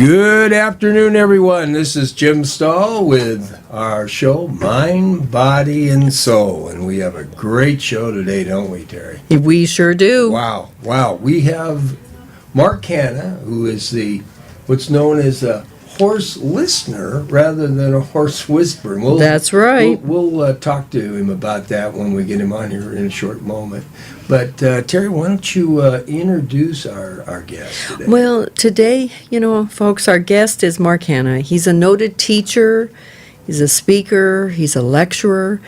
Good afternoon, everyone. This is Jim Stahl with our show, Mind, Body, and Soul. And we have a great show today, don't we, Teri? We sure do. Wow. We have Mark Hana, who is what's known as a horse listener rather than a horse whisperer. That's right. We'll talk to him about that when we get him on here in a short moment. But Teri, why don't you introduce our guest today? Well, today, folks, our guest is Mark Hana. He's a noted teacher, he's a speaker, he's a lecturer,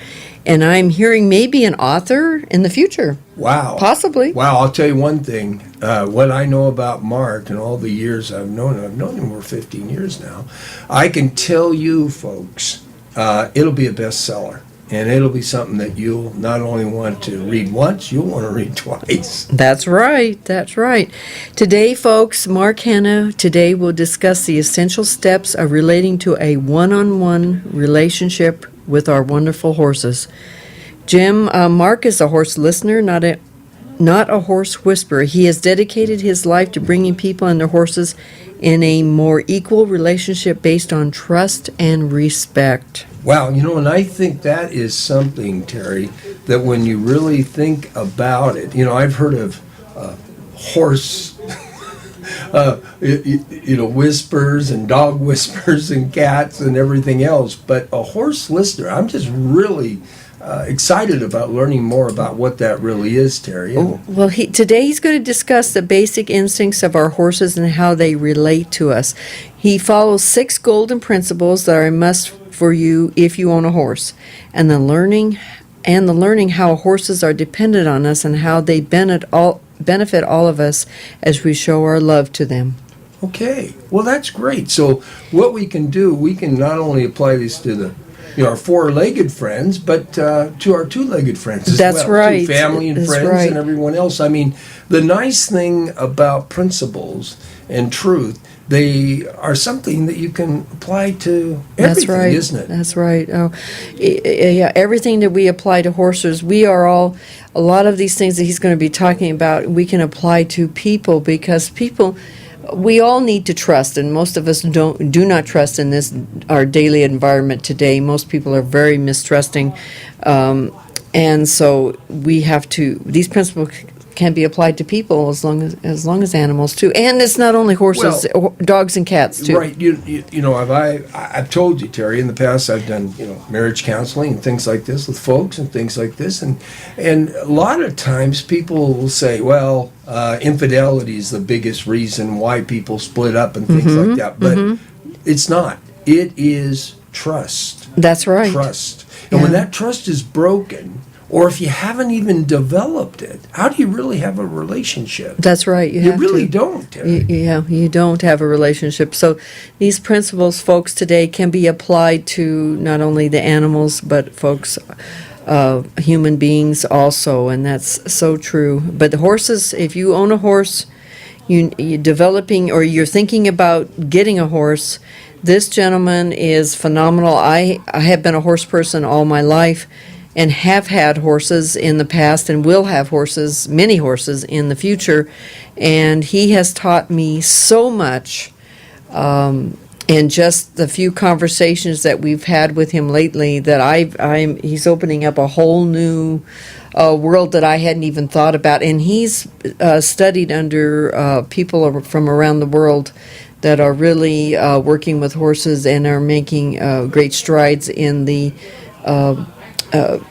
and I'm hearing maybe an author in the future. Wow. Possibly. Wow, I'll tell you one thing. What I know about Mark and all the years I've known him for 15 years now, I can tell you, folks, it'll be a bestseller. And it'll be something that you'll not only want to read once, you'll want to read twice. That's right. Today, folks, Mark Hana, today we'll discuss the essential steps of relating to a one-on-one relationship with our wonderful horses. Jim, Mark is a horse listener, not a horse whisperer. He has dedicated his life to bringing people and their horses in a more equal relationship based on trust and respect. Wow, and I think that is something, Teri, that when you really think about it, I've heard of horse, whispers and dog whispers and cats and everything else, but a horse listener, I'm just really excited about learning more about what that really is, Teri. Well, today he's going to discuss the basic instincts of our horses and how they relate to us. He follows 6 golden principles that are a must for you if you own a horse, and the learning how horses are dependent on us and how they benefit all of us as we show our love to them. Okay, well that's great. So what we can do, we can not only apply this to our 4-legged friends, but to our 2-legged friends as well. That's right. To family and friends and everyone else. I mean, the nice thing about principles and truth, they are something that you can apply to everything, isn't it? That's right. Oh, yeah. Everything that we apply to horses, a lot of these things that he's going to be talking about, we can apply to people because people. We all need to trust, and most of us do not trust in our daily environment today. Most people are very mistrusting, and so we have to. These principles can be applied to people as long as animals too, and it's not only horses, dogs and cats too. Right. I've told you, Teri, in the past I've done marriage counseling and things like this with folks and things like this, and a lot of times people will say, well, infidelity is the biggest reason why people split up and things like that, but it's not. It is trust. That's right. Trust, and when that trust is broken, or if you haven't even developed it, how do you really have a relationship? That's right. You really don't, Teri. You don't have a relationship. So these principles, folks, today can be applied to not only the animals, but folks, human beings also, and that's so true. But the horses, if you own a horse, you're developing or you're thinking about getting a horse, this gentleman is phenomenal. I have been a horse person all my life, and have had horses in the past and will have many horses in the future. And he has taught me so much in just the few conversations that we've had with him lately that he's opening up a whole new world that I hadn't even thought about. And he's studied under people from around the world that are really working with horses and are making great strides in the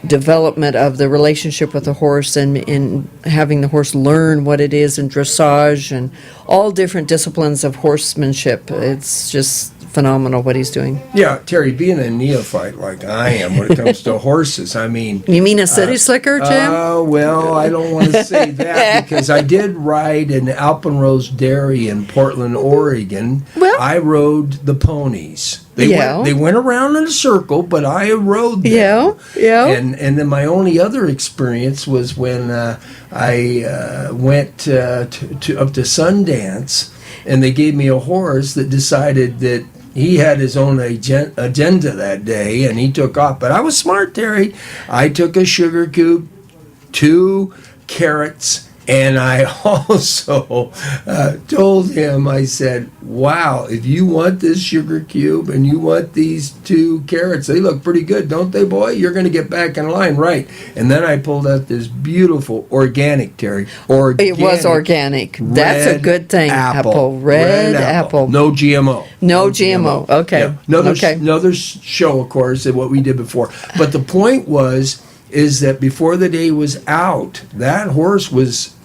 development of the relationship with the horse and in having the horse learn what it is in dressage and all different disciplines of horsemanship. It's just phenomenal what he's doing. Yeah, Teri, being a neophyte like I am when it comes to horses, I mean... You mean a city slicker, Jim? Well, I don't want to say that because I did ride an Alpenrose dairy in Portland, Oregon. Well, I rode the ponies. They went around in a circle, but I rode them. Yeah. And then my only other experience was when I went to up to Sundance, and they gave me a horse that decided that he had his own agenda that day, and he took off. But I was smart, Teri. I took a sugar cube, 2 carrots, And I also told him, I said, wow, if you want this sugar cube and you want these 2 carrots, they look pretty good, don't they, boy? You're going to get back in line, right? And then I pulled out this beautiful organic, Terry. It was organic. That's a good thing. Red apple. No GMO. No GMO. Okay. Yeah. Another show, of course, of what we did before. But the point is that before the day was out, that horse was,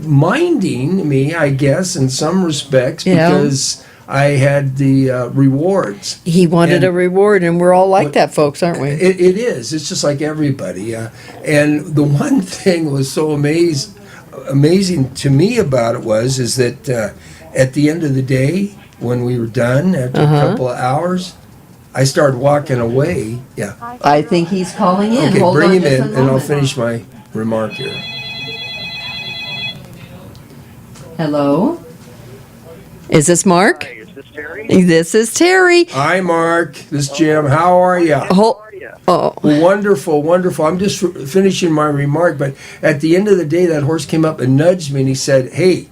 minding me, I guess, in some respects, because I had the rewards. He wanted a reward, and we're all like that, folks, aren't we? It is. It's just like everybody. And the one thing was so amazing to me about it is that at the end of the day, when we were done, after a couple of hours, I started walking away. Yeah. I think he's calling in. Okay, Hold bring on him just a in, and I'll moment. finish my remark here. Hello? Is this Mark? Hi, is this Teri? This is Terry. Hi, Mark. This is Jim. How are you? How are you? Oh, Wonderful, wonderful. I'm just finishing my remark, but at the end of the day, that horse came up and nudged me, and he said, hey,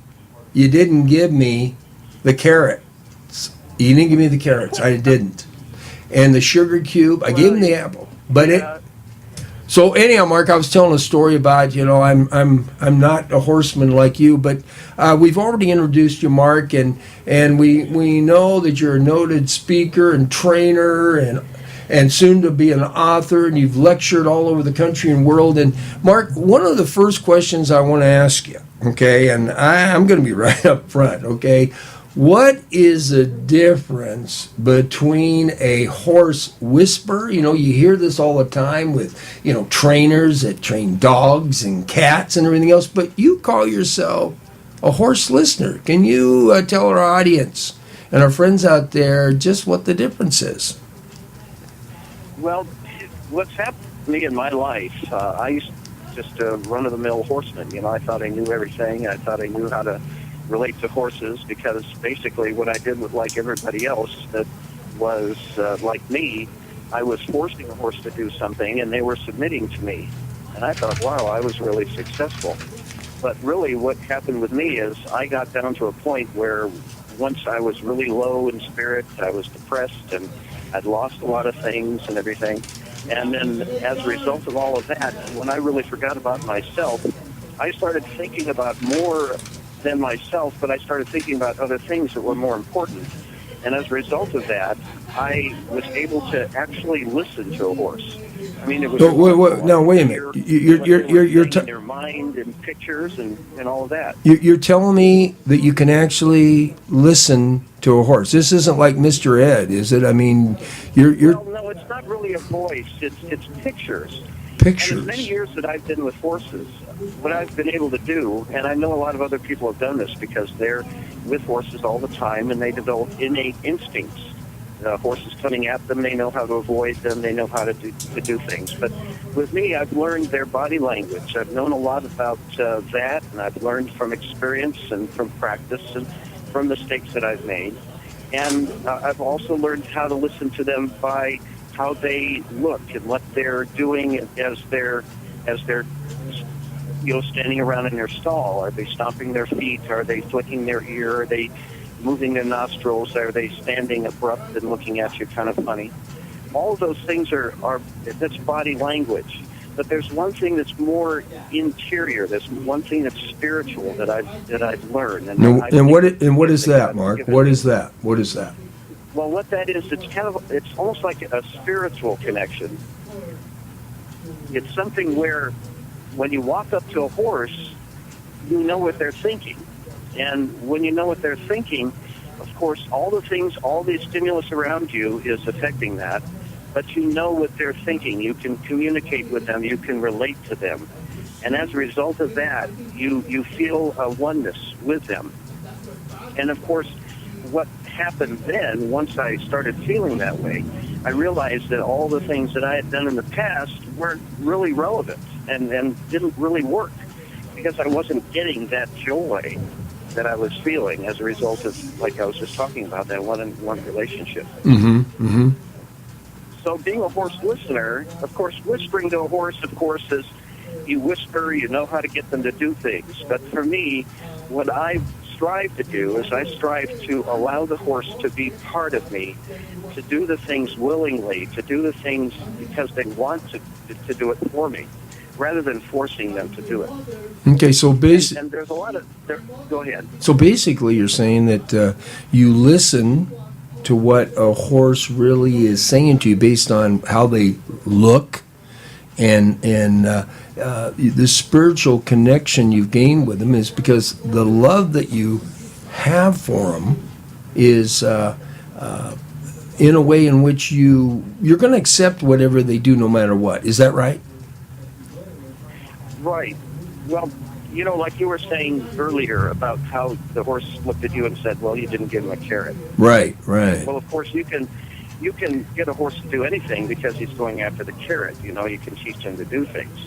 you didn't give me the carrots. You didn't give me the carrots. I didn't. And the sugar cube, I gave him the apple. But so anyhow, Mark, I was telling a story about, I'm not a horseman like you, but we've already introduced you, Mark, and we know that you're a noted speaker and trainer and soon to be an author, and you've lectured all over the country and world. And Mark, one of the first questions I want to ask you, okay, and I'm going to be right up front, okay, what is the difference between a horse whisper? You hear this all the time with, trainers that train dogs and cats and everything else, but you call yourself a horse listener. Can you tell our audience and our friends out there just what the difference is? Well, what's happened to me in my life, I used to just a run-of-the-mill horseman. I thought I knew everything. I thought I knew how to relate to horses, because basically what I did was like everybody else that was like me. I was forcing a horse to do something, and they were submitting to me. And I thought, wow, I was really successful. But really what happened with me is I got down to a point where once I was really low in spirit, I was depressed, and I'd lost a lot of things and everything. And then as a result of all of that, when I really forgot about myself, I started thinking about more than myself, but I started thinking about other things that were more important. And as a result of that, I was able to actually listen to a horse. I mean, it was. Now wait a minute. You're their mind and pictures and all of that. You're telling me that you can actually listen to a horse. This isn't like Mr. Ed, is it? I mean, you're. Well, no, it's not really a voice. It's pictures. Pictures. And as many years that I've been with horses, what I've been able to do, and I know a lot of other people have done this because they're with horses all the time, and they develop innate instincts. Horses coming at them, they know how to avoid them, they know how to do things. But with me, I've learned their body language. I've known a lot about that, and I've learned from experience and from practice and from mistakes that I've made. And I've also learned how to listen to them by how they look and what they're doing as they're standing around in their stall. Are they stomping their feet? Are they flicking their ear? Are they moving their nostrils? Are they standing abrupt and looking at you kind of funny? All of those things are that's body language. But there's one thing that's more interior. There's one thing that's spiritual that I've learned. And what is that, Mark? What is that? What is that? Well, what that is, it's almost like a spiritual connection. It's something where when you walk up to a horse, you know what they're thinking. And when you know what they're thinking, of course, all the stimulus around you is affecting that, but you know what they're thinking. You can communicate with them. You can relate to them. And as a result of that, you feel a oneness with them. And of course, what happened then, once I started feeling that way, I realized that all the things that I had done in the past weren't really relevant and didn't really work because I wasn't getting that joy that I was feeling as a result of, like I was just talking about, that one-on-one relationship. Mm-hmm. Mm-hmm. So being a horse listener, of course, whispering to a horse, of course, you whisper, you know how to get them to do things. But for me, what I strive to do is I strive to allow the horse to be part of me, to do the things willingly, to do the things because they want to do it for me, rather than forcing them to do it. Okay, so And there's a lot of... go ahead. so basically you're saying that you listen to what a horse really is saying to you based on how they look and the spiritual connection you've gained with them is because the love that you have for them is in a way in which you're going to accept whatever they do no matter what. Is that right? Right. Well, like you were saying earlier about how the horse looked at you and said, well, you didn't give him a carrot. Right. Well, of course, you can get a horse to do anything because he's going after the carrot. You can teach him to do things.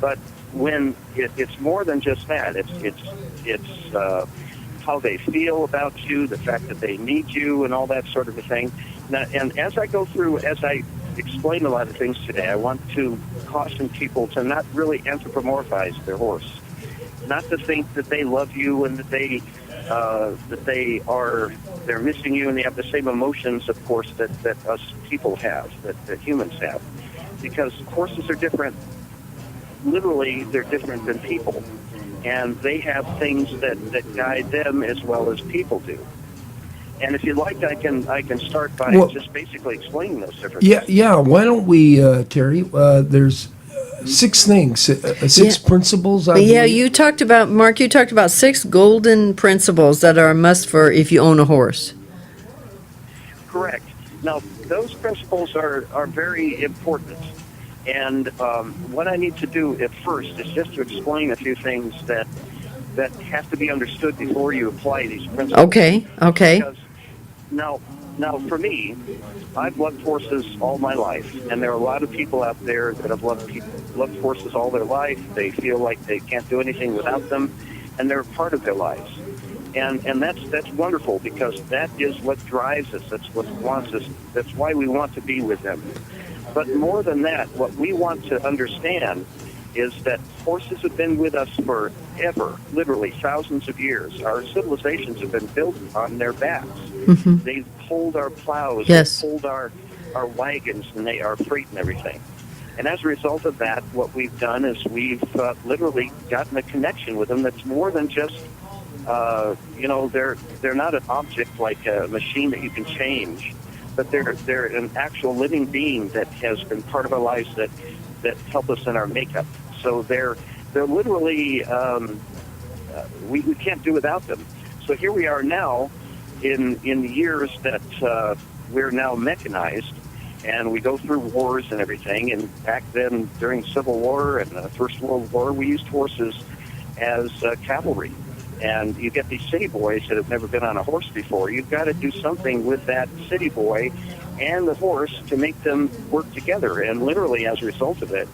But when it's more than just that, it's how they feel about you, the fact that they need you, and all that sort of a thing. Now, and as I explain a lot of things today, I want to caution people to not really anthropomorphize their horse, not to think that they love you and that they're missing you and they have the same emotions, of course, that us people have, that humans have, because horses are different. Literally, they're different than people, and they have things that guide them as well as people do. And if you'd like, I can start by just basically explaining those differences. Yeah. Why don't we, Terry? There's 6 things, 6 principles. I Yeah, believe. Mark, you talked about 6 golden principles that are a must for if you own a horse. Correct. Now, those principles are very important. And what I need to do at first is just to explain a few things that have to be understood before you apply these principles. Okay. Because now, for me, I've loved horses all my life, and there are a lot of people out there that have loved horses all their life. They feel like they can't do anything without them, and they're a part of their lives. And that's wonderful, because that is what drives us. That's what wants us. That's why we want to be with them. But more than that, what we want to understand is that horses have been with us forever, literally thousands of years. Our civilizations have been built on their backs. Mm-hmm. They've pulled our plows, Yes. they've pulled our wagons, and they are freight and everything. And as a result of that, what we've done is we've literally gotten a connection with them that's more than just, they're not an object like a machine that you can change, but they're an actual living being that has been part of our lives that help us in our makeup. So they're literally, we can't do without them. So here we are now in the years that we're now mechanized, and we go through wars and everything. And back then, during Civil War and the First World War, we used horses as cavalry. And you get these city boys that have never been on a horse before. You've got to do something with that city boy and the horse to make them work together. And literally, as a result of it,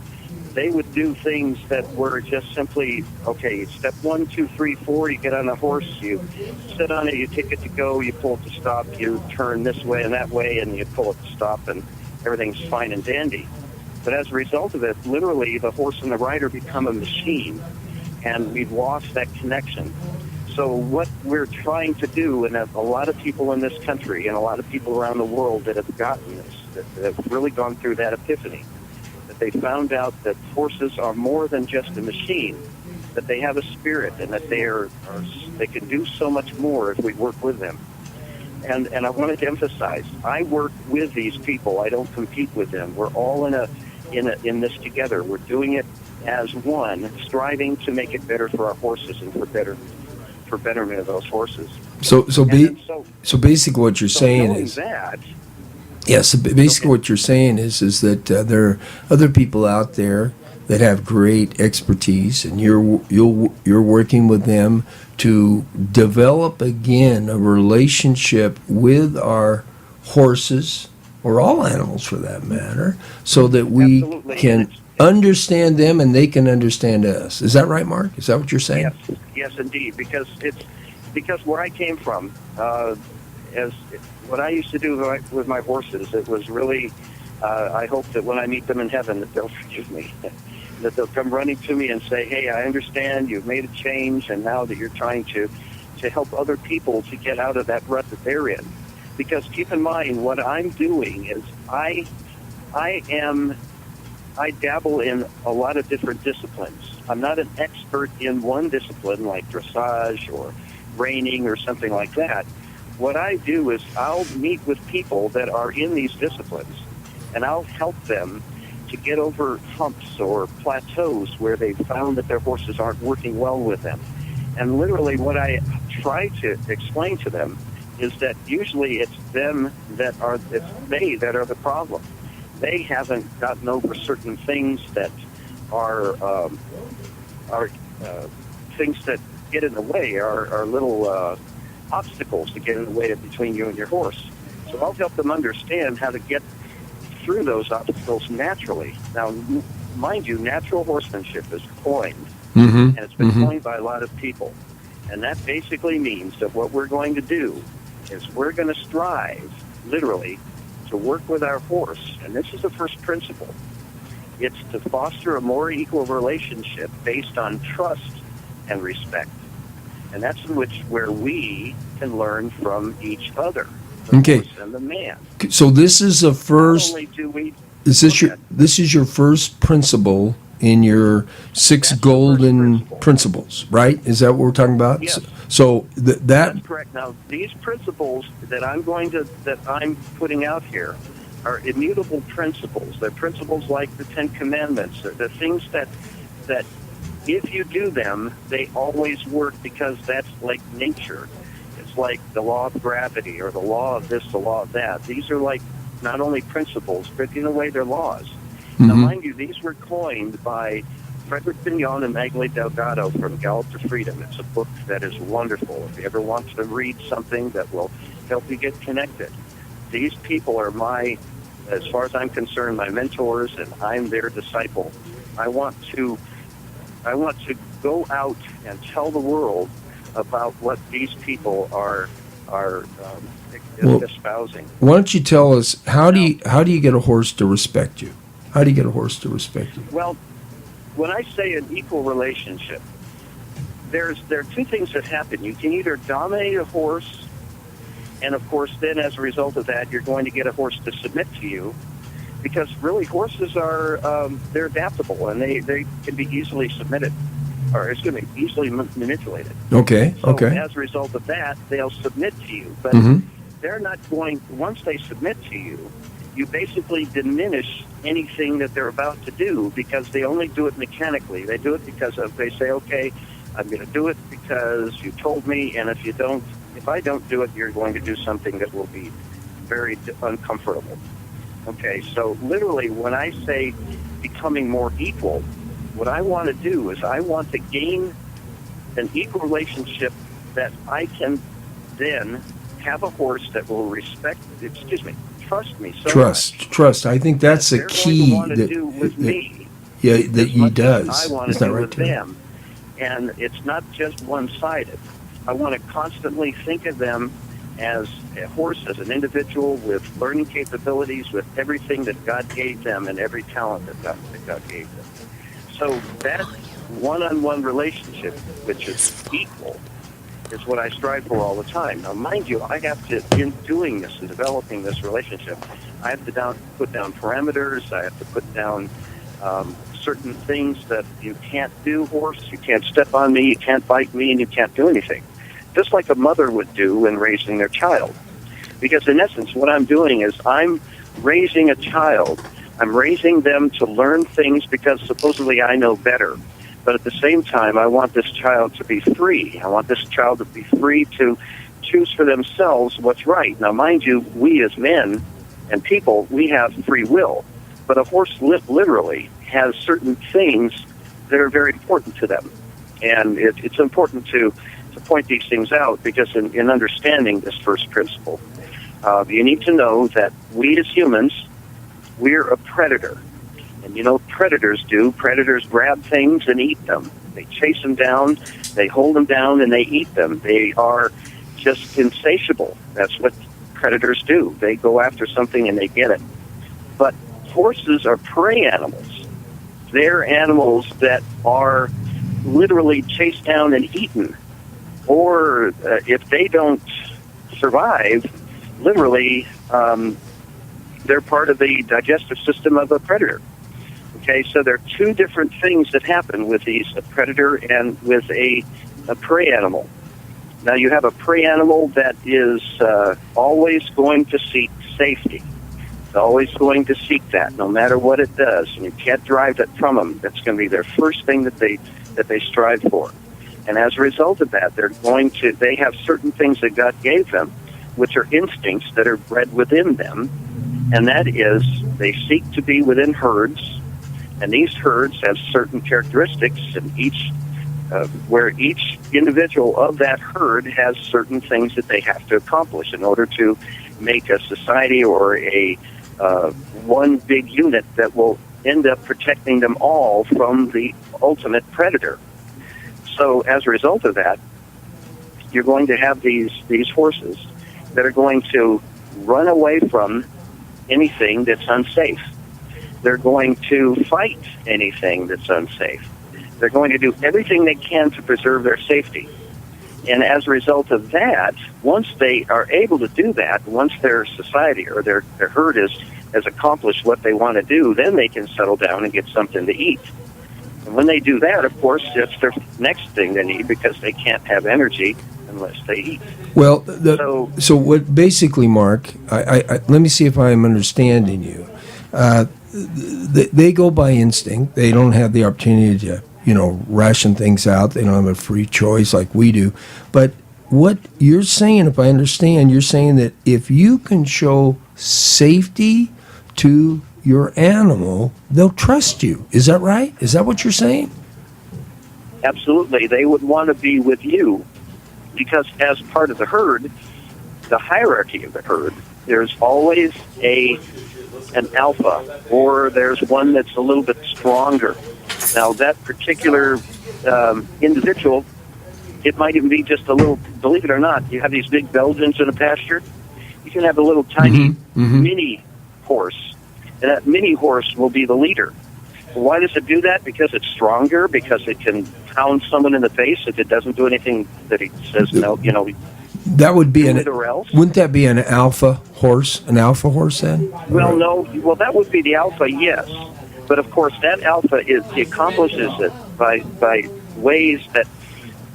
they would do things that were just simply, okay, step 1, 2, 3, 4, you get on a horse, you sit on it, you take it to go, you pull it to stop, you turn this way and that way, and you pull it to stop, and everything's fine and dandy. But as a result of it, literally, the horse and the rider become a machine, and we've lost that connection. So what we're trying to do, and a lot of people in this country and a lot of people around the world that have gotten this, that have really gone through that epiphany, that they found out that horses are more than just a machine, that they have a spirit, and that they can do so much more if we work with them. And I wanted to emphasize, I work with these people. I don't compete with them. We're all in this together. We're doing it as one, striving to make it better for our horses and for betterment of those horses. So basically what you're saying knowing is that. yes. Basically what you're saying is that there are other people out there that have great expertise, and you're working with them to develop again a relationship with our horses, or all animals for that matter, so that we Absolutely. can understand them and they can understand us. Is that right, Mark? Is that what you're saying? Yes, indeed. Because where I came from, as what I used to do with my horses, it was really. I hope that when I meet them in heaven, that they'll forgive me. that they'll come running to me and say, hey, I understand you've made a change, and now that you're trying to help other people to get out of that rut that they're in. Because keep in mind, what I'm doing is I dabble in a lot of different disciplines. I'm not an expert in one discipline like dressage or reining or something like that. What I do is I'll meet with people that are in these disciplines, and I'll help them to get over humps or plateaus where they've found that their horses aren't working well with them. And literally what I try to explain to them is that usually it's they that are the problem. They haven't gotten over certain things that are things that get in the way, are little obstacles to get in the way between you and your horse. So I'll help them understand how to get through those obstacles naturally. Now, mind you, natural horsemanship is coined, and it's been coined by a lot of people. And that basically means that what we're going to do is we're going to strive, literally, to work with our horse. And this is the first principle. It's to foster a more equal relationship based on trust and respect. And that's where we can learn from each other, the horse and the man. So this is the first. Not only do we, This is your first principle in your six golden principles, right? Is that what we're talking about? Yes. So That's correct. Now, these principles that I'm putting out here are immutable principles. They're principles like the Ten Commandments. They're things that if you do them, they always work, because that's like nature. It's like the law of gravity or the law of this, the law of that. These are like not only principles, but in a way they're laws. Now, mind you, these were coined by Frederick Bignon and Magali Delgado from Gallop to Freedom. It's a book that is wonderful. If you ever want to read something that will help you get connected, these people are as far as I'm concerned, my mentors, and I'm their disciple. I want to go out and tell the world about what these people are espousing. Why don't you tell us, how do you get a horse to respect you? How do you get a horse to respect you? Well, when I say an equal relationship, there are two things that happen. You can either dominate a horse, and of course then as a result of that, you're going to get a horse to submit to you, because really horses are they're adaptable, and they can be easily easily manipulated. Okay. So as a result of that, they'll submit to you, but they're not going. Once they submit to you, you basically diminish anything that they're about to do, because they only do it mechanically. They do it because they say, okay, I'm going to do it because you told me, and if I don't do it, you're going to do something that will be very uncomfortable. Okay, so literally when I say becoming more equal, what I want to do is I want to gain an equal relationship that I can then have a horse that will trust me so much. Trust. I think that's the key. Going to want to do with me. Yeah, that he does. I want to do with them. And it's not just one-sided. I want to constantly think of them as a horse, as an individual with learning capabilities, with everything that God gave them and every talent that God gave them. So that one-on-one relationship, which is equal, is what I strive for all the time. Now, mind you, I have to, in doing this and developing this relationship, I have to put down parameters. I have to put down certain things that you can't do, horse. You can't step on me, you can't bite me, and you can't do anything. Just like a mother would do when raising their child. Because in essence, what I'm doing is I'm raising a child. I'm raising them to learn things because supposedly I know better. But at the same time, I want this child to be free. I want this child to be free to choose for themselves what's right. Now, mind you, we as men and people, we have free will. But a horse literally has certain things that are very important to them. And it's important to point these things out, because in understanding this first principle, you need to know that we as humans, we're a predator. And you know what predators do? Predators grab things and eat them. They chase them down, they hold them down, and they eat them. They are just insatiable. That's what predators do. They go after something and they get it. But horses are prey animals. they're animals that are literally chased down and eaten. Or if they don't survive, literally, they're part of the digestive system of a predator. Okay, so there are two different things that happen with these, a predator and with a prey animal. Now, you have a prey animal that is always going to seek safety. It's always going to seek that, no matter what it does. And you can't drive that from them. That's going to be their first thing that they strive for. And as a result of that, they have certain things that God gave them, which are instincts that are bred within them. And that is, they seek to be within herds. And these herds have certain characteristics, and where each individual of that herd has certain things that they have to accomplish in order to make a society or a one big unit that will end up protecting them all from the ultimate predator. So as a result of that, you're going to have these horses that are going to run away from anything that's unsafe. They're going to fight anything that's unsafe. They're going to do everything they can to preserve their safety. And as a result of that, once they are able to do that, once their society or their herd has accomplished what they want to do, then they can settle down and get something to eat. And when they do that, of course, it's their next thing they need, because they can't have energy unless they eat. Well, so what basically, Mark, I let me see if I'm understanding you. They go by instinct. They don't have the opportunity to, ration things out. They don't have a free choice like we do. But what you're saying, if I understand, you're saying that if you can show safety to your animal, they'll trust you. Is that right? Is that what you're saying? Absolutely. They would want to be with you, because as part of the herd, the hierarchy of the herd, there's always an alpha, or there's one that's a little bit stronger. Now, that particular individual, it might even be just a little, believe it or not, you have these big Belgians in a pasture, you can have a little tiny mini horse, and that mini horse will be the leader. Why does it do that? Because it's stronger, because it can pound someone in the face if it doesn't do anything that he says no, That would be else. Wouldn't that be an alpha horse? An alpha horse then? Well, no. Well, that would be the alpha, yes. But of course, that alpha accomplishes it by ways that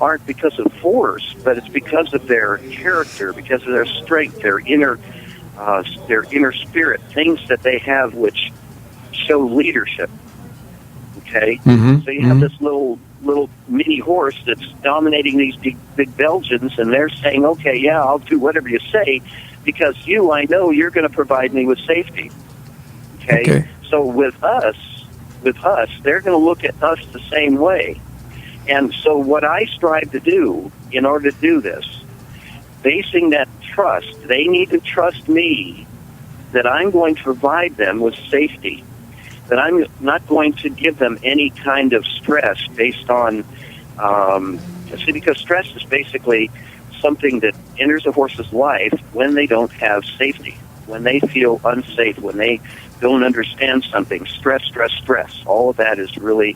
aren't because of force, but it's because of their character, because of their strength, their inner spirit, things that they have which show leadership. Okay, so you have this little mini horse that's dominating these big Belgians, and they're saying, "Okay, yeah, I'll do whatever you say, because I know you're going to provide me with safety." Okay, so with us, they're going to look at us the same way, and so what I strive to do in order to do this, basing that trust, they need to trust me that I'm going to provide them with safety, that I'm not going to give them any kind of stress based on, because stress is basically something that enters a horse's life when they don't have safety, when they feel unsafe, when they don't understand something. Stress. All of that is really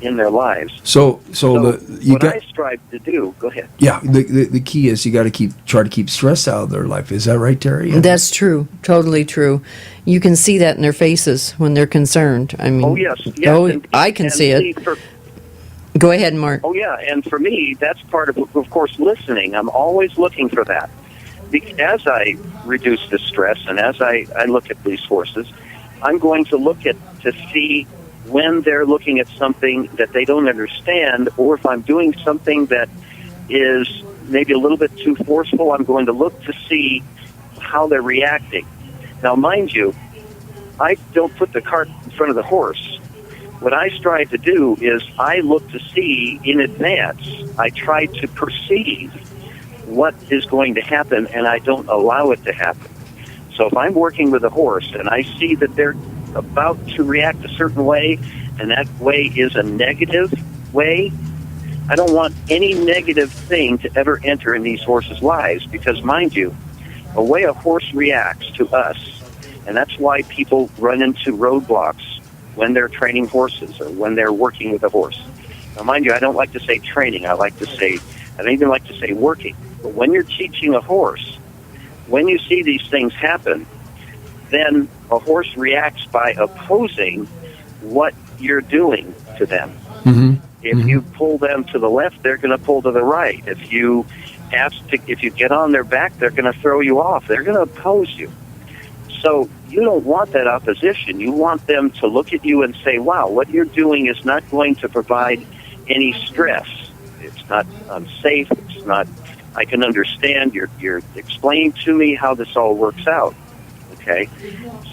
in their lives. So I strive to do. Go ahead. Yeah, the key is you got to try to keep stress out of their life. Is that right, Teri? That's true. Totally true. You can see that in their faces when they're concerned. I mean, oh yes. I can see it. Go ahead, Mark. Oh yeah, and for me, that's part of course, listening. I'm always looking for that. As I reduce the stress and as I look at these horses, I'm going to look to see when they're looking at something that they don't understand, or if I'm doing something that is maybe a little bit too forceful, I'm going to look to see how they're reacting. Now, mind you, I don't put the cart in front of the horse. What I strive to do is I look to see in advance. I try to perceive what is going to happen, and I don't allow it to happen. So if I'm working with a horse and I see that they're about to react a certain way, and that way is a negative way, I don't want any negative thing to ever enter in these horses' lives, because, mind you, the way a horse reacts to us, and that's why people run into roadblocks when they're training horses or when they're working with a horse. Now, mind you, I don't like to say training. I don't even like to say working. But when you're teaching a horse, when you see these things happen, then a horse reacts by opposing what you're doing to them. Mm-hmm. If you pull them to the left, they're going to pull to the right. If you get on their back, they're going to throw you off. They're going to oppose you. So you don't want that opposition. You want them to look at you and say, wow, what you're doing is not going to provide any stress. It's not unsafe. It's not, I can understand. You're explaining to me how this all works out. Okay?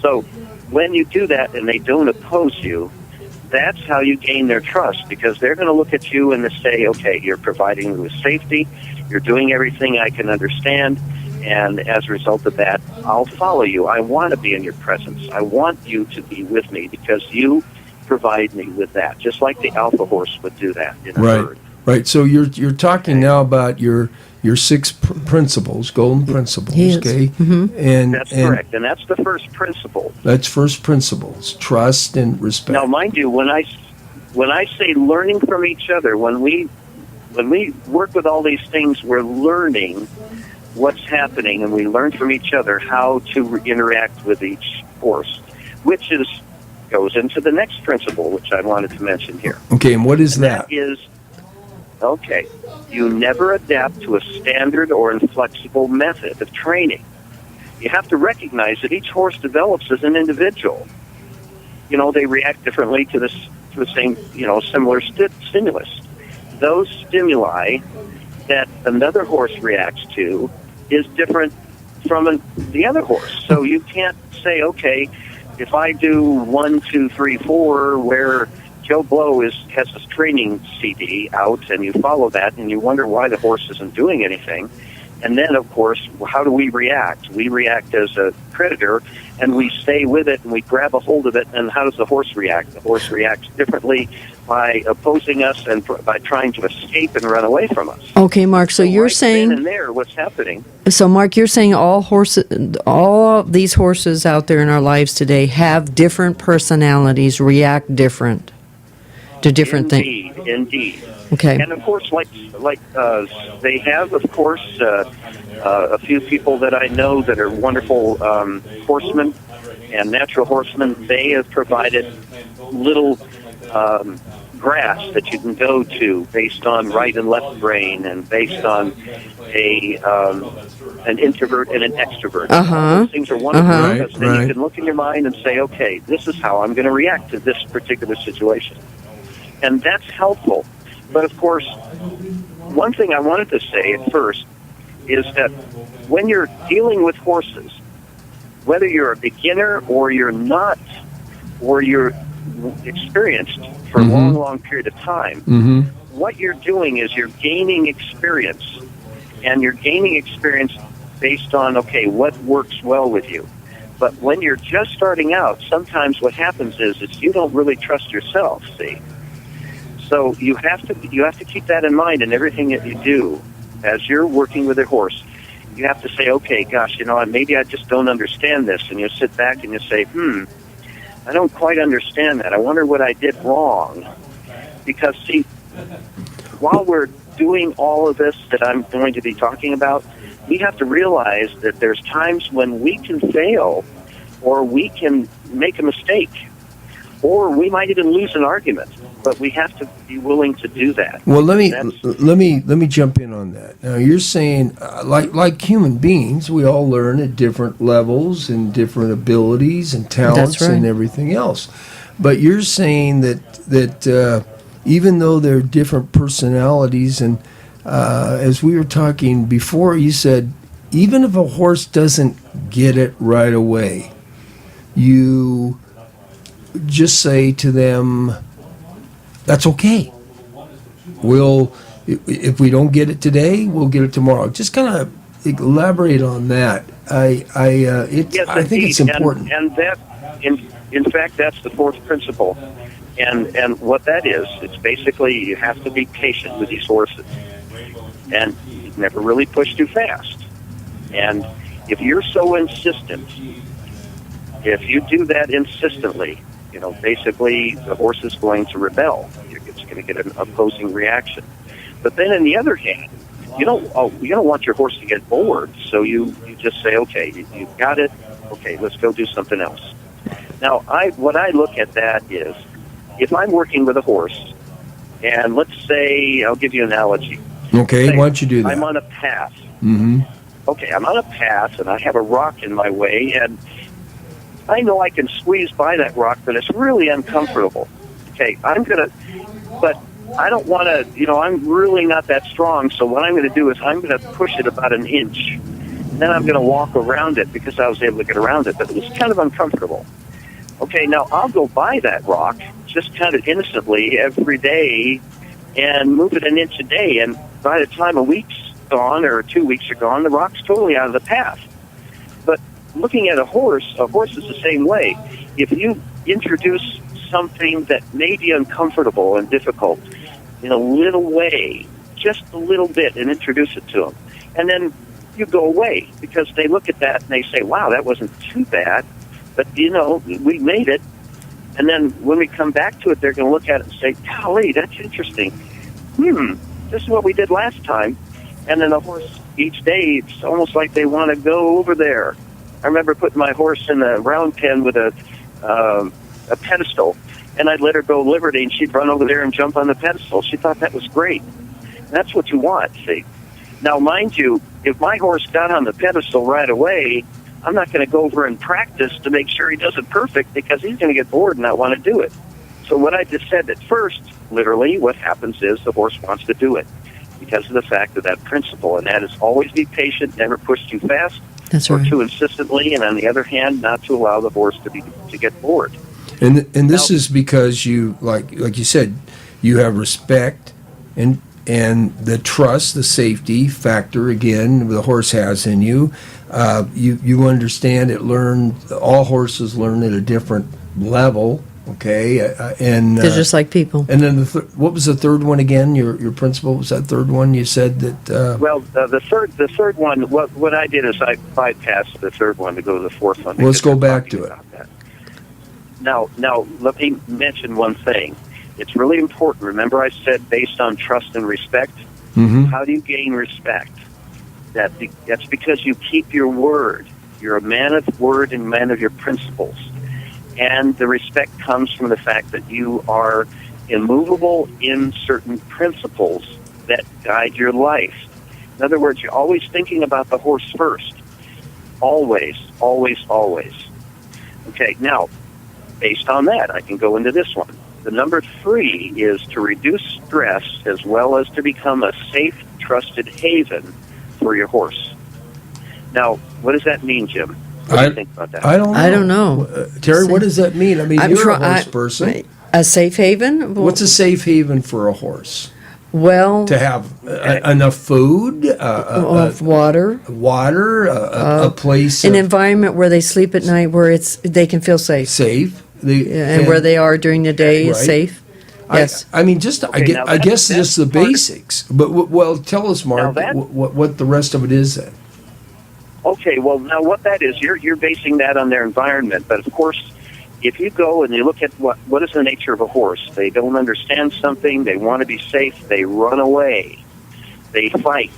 So when you do that and they don't oppose you, that's how you gain their trust, because they're going to look at you and they say, okay, you're providing me with safety, you're doing everything I can understand, and as a result of that, I'll follow you. I want to be in your presence. I want you to be with me because you provide me with that, just like the alpha horse would do that in a herd. Right. So you're talking now about your six principles, golden principles. He is. Okay. Mm-hmm. And That's correct, and that's the first principle. That's first principles: trust and respect. Now, mind you, when I say learning from each other, when we work with all these things, we're learning what's happening, and we learn from each other how to interact with each horse, which goes into the next principle, which I wanted to mention here. Okay, and what is that? That is, okay, you never adapt to a standard or inflexible method of training. You have to recognize that each horse develops as an individual. You know, they react differently to the same, similar stimulus. Those stimuli that another horse reacts to is different from the other horse. So you can't say, okay, if I do 1, 2, 3, 4, where Joe Blow has this training CD out, and you follow that, and you wonder why the horse isn't doing anything. And then, of course, how do we react? We react as a predator, and we stay with it, and we grab a hold of it, and how does the horse react? The horse reacts differently by opposing us and by trying to escape and run away from us. Okay, Mark, so you're right saying... then and there, what's happening... So, Mark, you're saying all of these horses out there in our lives today have different personalities, react different to different things. Indeed. Okay. And of course, they have, of course, a few people that I know that are wonderful horsemen and natural horsemen. They have provided little graphs that you can go to based on right and left brain and based on an introvert and an extrovert. Those things are wonderful because then you can look in your mind and say, okay, this is how I'm going to react to this particular situation. And that's helpful. But of course, one thing I wanted to say at first is that when you're dealing with horses, whether you're a beginner or you're not, or you're experienced for a long, long period of time, what you're doing is you're gaining experience. And you're gaining experience based on, okay, what works well with you. But when you're just starting out, sometimes what happens is you don't really trust yourself, see? So you have to keep that in mind in everything that you do as you're working with a horse. You have to say, okay, gosh, maybe I just don't understand this. And you sit back and you say, I don't quite understand that. I wonder what I did wrong. Because, see, while we're doing all of this that I'm going to be talking about, we have to realize that there's times when we can fail, or we can make a mistake, or we might even lose an argument. But we have to be willing to do that. Well, let me jump in on that. Now, you're saying, like human beings, we all learn at different levels and different abilities and talents and everything else. But you're saying that even though there are different personalities, and as we were talking before, you said even if a horse doesn't get it right away, you just say to them, that's okay. If we don't get it today, we'll get it tomorrow. Just kind of elaborate on that. I think it's important. And that, in fact, that's the fourth principle. And what that is, it's basically you have to be patient with these horses. And never really push too fast. And if you're so insistent, if you do that insistently, Basically, the horse is going to rebel. It's going to get an opposing reaction. But then, on the other hand, you don't want your horse to get bored, so you just say, okay, you've got it. Okay, let's go do something else. Now, what I look at that is, if I'm working with a horse, and let's say, I'll give you an analogy. Okay, Say, why don't you do that? I'm on a path. Mm-hmm. Okay, I'm on a path, and I have a rock in my way, and I know I can squeeze by that rock, but it's really uncomfortable. Okay, but I don't want to, I'm really not that strong, so what I'm going to do is I'm going to push it about an inch. And then I'm going to walk around it because I was able to get around it, but it was kind of uncomfortable. Okay, now I'll go by that rock just kind of innocently every day and move it an inch a day, and by the time a week's gone or 2 weeks are gone, the rock's totally out of the path. But looking at a horse is the same way. If you introduce something that may be uncomfortable and difficult in a little way, just a little bit, and introduce it to them, and then you go away because they look at that and they say, wow, that wasn't too bad, but we made it. And then when we come back to it, they're going to look at it and say, golly, that's interesting. This is what we did last time. And then the horse, each day, it's almost like they want to go over there. I remember putting my horse in a round pen with a pedestal, and I'd let her go liberty, and she'd run over there and jump on the pedestal. She thought that was great. And that's what you want, see. Now, mind you, if my horse got on the pedestal right away, I'm not going to go over and practice to make sure he does it perfect because he's going to get bored and not want to do it. So what I just said at first, literally, what happens is the horse wants to do it because of the fact of that principle, and that is always be patient, never push too fast. That's or right. too insistently, and on the other hand, not to allow the horse to get bored. And this is because you, like you said, you have respect and the trust, the safety factor, again, the horse has in you. You understand it. All horses learn at a different level. Okay, and They're just like people. And then what was the third one again? Your principle was that third one. You said that. Well, the third one. What I did is I bypassed the third one to go to the fourth one. Let's go back to it. Now, let me mention one thing. It's really important. Remember, I said based on trust and respect. Mm-hmm. How do you gain respect? That's because you keep your word. You're a man of word and man of your principles. And the respect comes from the fact that you are immovable in certain principles that guide your life. In other words, you're always thinking about the horse first. Always, always, always. Okay, now, based on that, I can go into this one. The number 3 is to reduce stress as well as to become a safe, trusted haven for your horse. Now, what does that mean, Jim? What do you think about that? I don't know. Terry, what does that mean? I mean, you're a horse person. A safe haven? What's a safe haven for a horse? Well, to have enough food, water, a place, an environment where they sleep at night, where they can feel safe. And where they are during the day is safe. Yes. I mean, I guess just the basics. But tell us, Mark, what the rest of it is then. Okay, well, now what that is, you're basing that on their environment. But, of course, if you go and you look at what is the nature of a horse, they don't understand something, they want to be safe, they run away, they fight,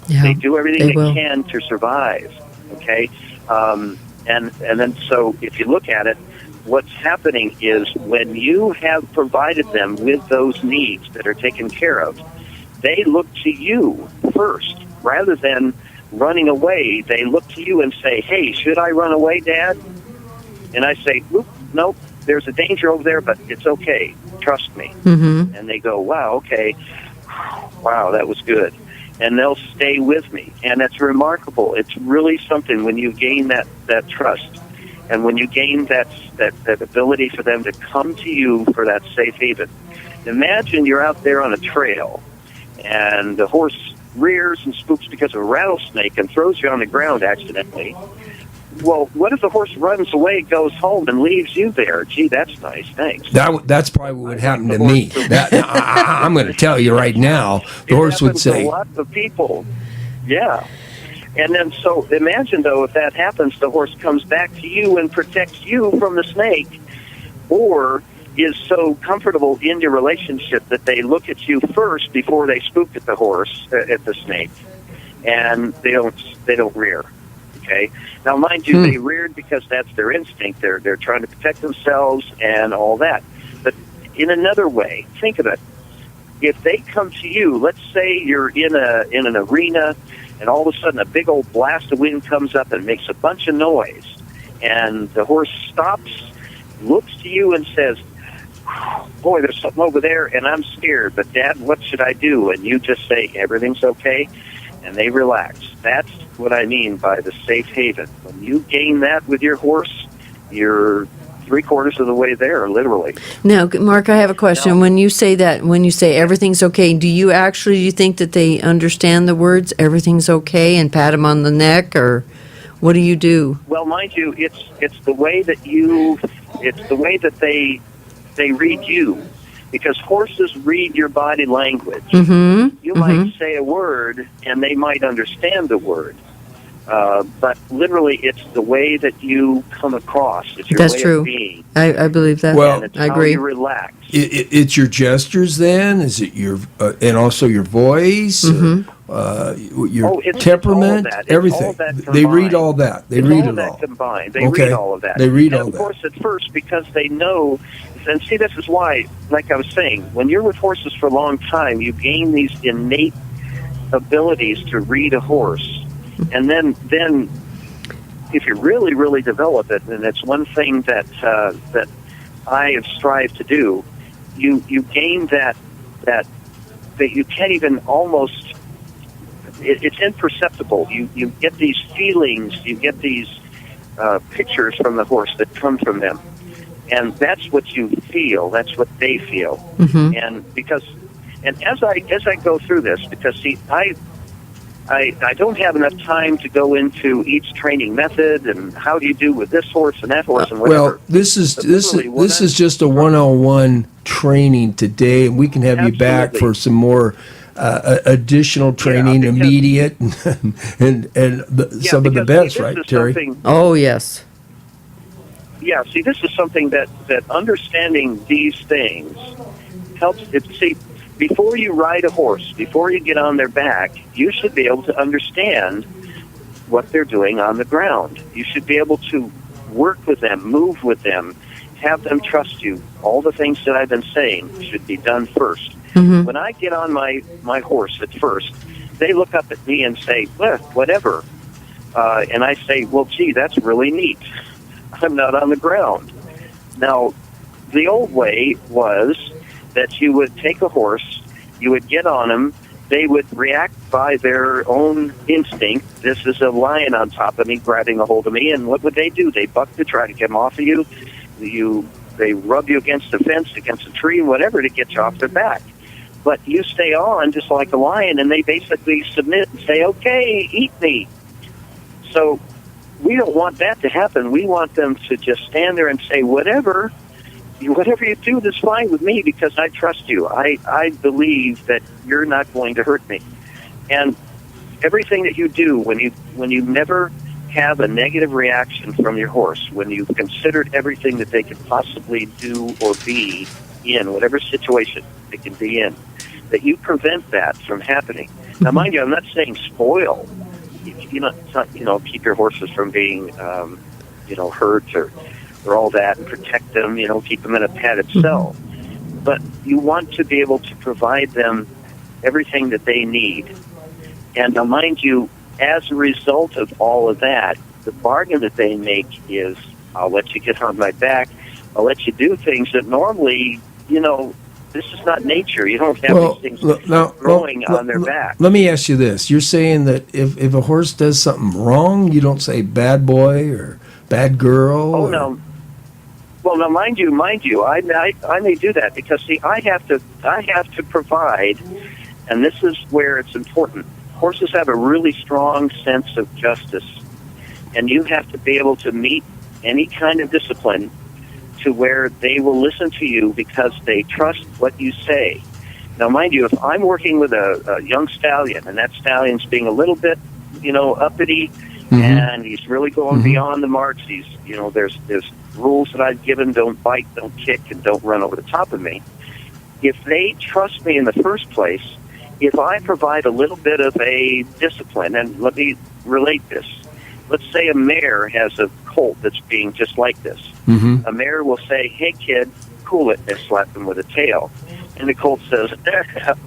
they do everything they can to survive, okay? And then so if you look at it, what's happening is when you have provided them with those needs that are taken care of, they look to you first rather than running away. They look to you and say, hey, should I run away, Dad? And I say, nope, there's a danger over there, but it's okay. Trust me. Mm-hmm. And they go, wow, okay. Wow, that was good. And they'll stay with me. And it's remarkable. It's really something when you gain that trust. And when you gain that ability for them to come to you for that safe haven. Imagine you're out there on a trail, and the horse rears and spooks because of a rattlesnake and throws you on the ground accidentally. Well, what if the horse runs away, goes home, and leaves you there? Gee, that's nice. Thanks. That's probably what would happen to me. I'm going to tell you right now. The horse would say. A lot of people. Yeah. And then, so imagine, though, if that happens, the horse comes back to you and protects you from the snake. or is so comfortable in your relationship that they look at you first before they spook at the horse, at the snake, and they don't rear. Okay. Now, mind you, they reared because that's their instinct. They're trying to protect themselves and all that. But in another way, think of it. If they come to you, let's say you're in an arena, and all of a sudden a big old blast of wind comes up and makes a bunch of noise, and the horse stops, looks to you, and says, "Boy, there's something over there, and I'm scared. But Dad, what should I do?" And you just say, "Everything's okay," and they relax. That's what I mean by the safe haven. When you gain that with your horse, you're 3/4 of the way there, literally. Now, Mark, I have a question. Now, When you say everything's okay, do you think that they understand the words "everything's okay" and pat them on the neck, or what do you do? well, mind you, it's the way that they read you, because horses read your body language. Mm-hmm. You might say a word, and they might understand the word. But literally, it's the way that you come across. It's your That's way true. of being. I believe that. Well, And it's I how agree. you relax. It's your gestures then? Is it your and also your voice, your It's temperament, all of that. It's everything? all of that They read combined. all that. They It's read all it of that all. combined. They Okay. read all of that. They read and all of that. course, at first, because they know, and see, this is why, like I was saying, when you're with horses for a long time, you gain these innate abilities to read a horse. And then if you really, really develop it, and it's one thing that I have strived to do, you gain that you can't even almost, it's imperceptible. You get these feelings, you get these pictures from the horse that come from them. And that's what you feel, that's what they feel. And as I go through this, because see, I don't have enough time to go into each training method and how do you do with this horse and that horse and whatever. Well, this is But literally, this is just a one-on-one training today, and we can have you back Absolutely. for some more additional training, because- immediate, and some of the because, best, see, this right, is Terry? something- Oh, yes. Yeah, see, this is something that understanding these things helps. See, before you ride a horse, before you get on their back, you should be able to understand what they're doing on the ground. You should be able to work with them, move with them, have them trust you. All the things that I've been saying should be done first. Mm-hmm. When I get on my horse at first, they look up at me and say, well, whatever. And I say, well, gee, that's really neat. I'm not on the ground. Now, the old way was that you would take a horse, you would get on him, they would react by their own instinct. This is a lion on top of me, grabbing a hold of me, and what would they do? They buck to try to get him off of you. They rub you against the fence, against a tree, whatever, to get you off their back. But you stay on just like a lion, and they basically submit and say, okay, eat me. So we don't want that to happen. We want them to just stand there and say, whatever you do, that's fine with me because I trust you. I believe that you're not going to hurt me. And everything that you do, when you never have a negative reaction from your horse, when you've considered everything that they could possibly do or be in, whatever situation they can be in, that you prevent that from happening. Now, mind you, I'm not saying spoil. Keep your horses from being, hurt or all that, and protect them, keep them in a padded cell. But you want to be able to provide them everything that they need. And now, mind you, as a result of all of that, the bargain that they make is, I'll let you get on my back, I'll let you do things that normally, this is not nature. You don't have these things growing on their back. Let me ask you this. You're saying that if a horse does something wrong, you don't say bad boy or bad girl? Oh, no. Well, now, mind you, I may do that because, see, I have to provide, and this is where it's important. Horses have a really strong sense of justice, and you have to be able to meet any kind of discipline to where they will listen to you because they trust what you say. Now, mind you, if I'm working with a young stallion, and that stallion's being a little bit, uppity, and he's really going beyond the marks, there's rules that I've given, don't bite, don't kick, and don't run over the top of me, if they trust me in the first place, if I provide a little bit of a discipline, and let me relate this. Let's say a mare has a colt that's being just like this. Mm-hmm. A mare will say, "Hey, kid, cool it," and slap him with a tail. And the colt says,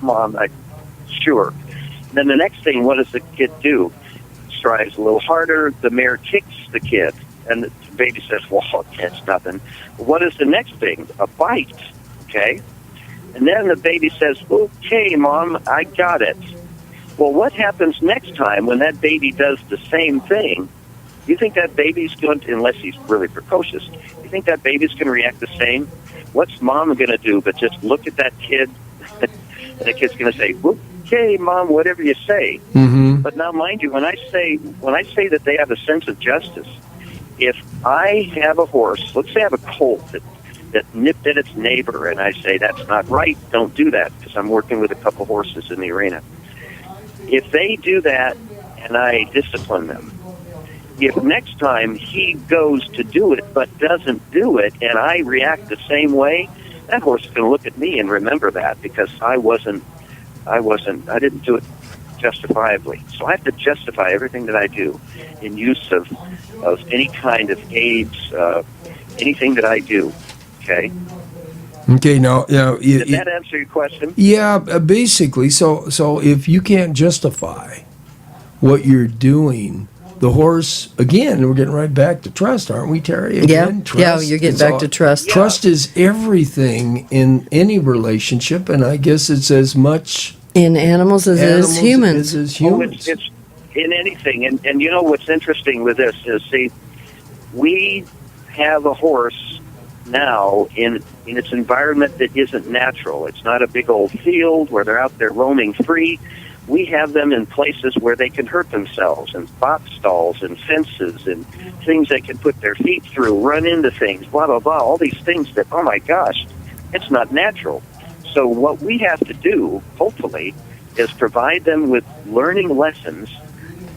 "Mom, sure." Then the next thing, what does the kid do? Strives a little harder. The mare kicks the kid. And the baby says, "Well, it's nothing." What is the next thing? A bite, okay? And then the baby says, "Okay, Mom, I got it." Well, what happens next time when that baby does the same thing? You think that baby's going to, unless he's really precocious, you think that baby's going to react the same? What's Mom going to do but just look at that kid, and the kid's going to say, "Okay, Mom, whatever you say." Mm-hmm. But now, mind you, when I say that they have a sense of justice, if I have a horse, let's say I have a colt that nipped at its neighbor, and I say, "That's not right, don't do that," because I'm working with a couple horses in the arena. If they do that and I discipline them, if next time he goes to do it but doesn't do it and I react the same way, that horse is going to look at me and remember that because I didn't do it justifiably. So I have to justify everything that I do in use of any kind of aids, anything that I do. Okay? Okay, now, Did that answer your question? yeah, basically. So if you can't justify what you're doing, the horse, again, we're getting right back to trust, aren't we, Terry? Again, Yeah, you're getting back to trust. Trust is everything in any relationship, and I guess it's as much In animals as it is humans. as Oh, humans. it's in anything. And you know what's interesting with this is, see, we have a horse now in its environment that isn't natural. It's not a big old field where they're out there roaming free. We have them in places where they can hurt themselves, in box stalls and fences and things they can put their feet through, run into things, blah, blah, blah, all these things that, oh my gosh, it's not natural. So what we have to do, hopefully, is provide them with learning lessons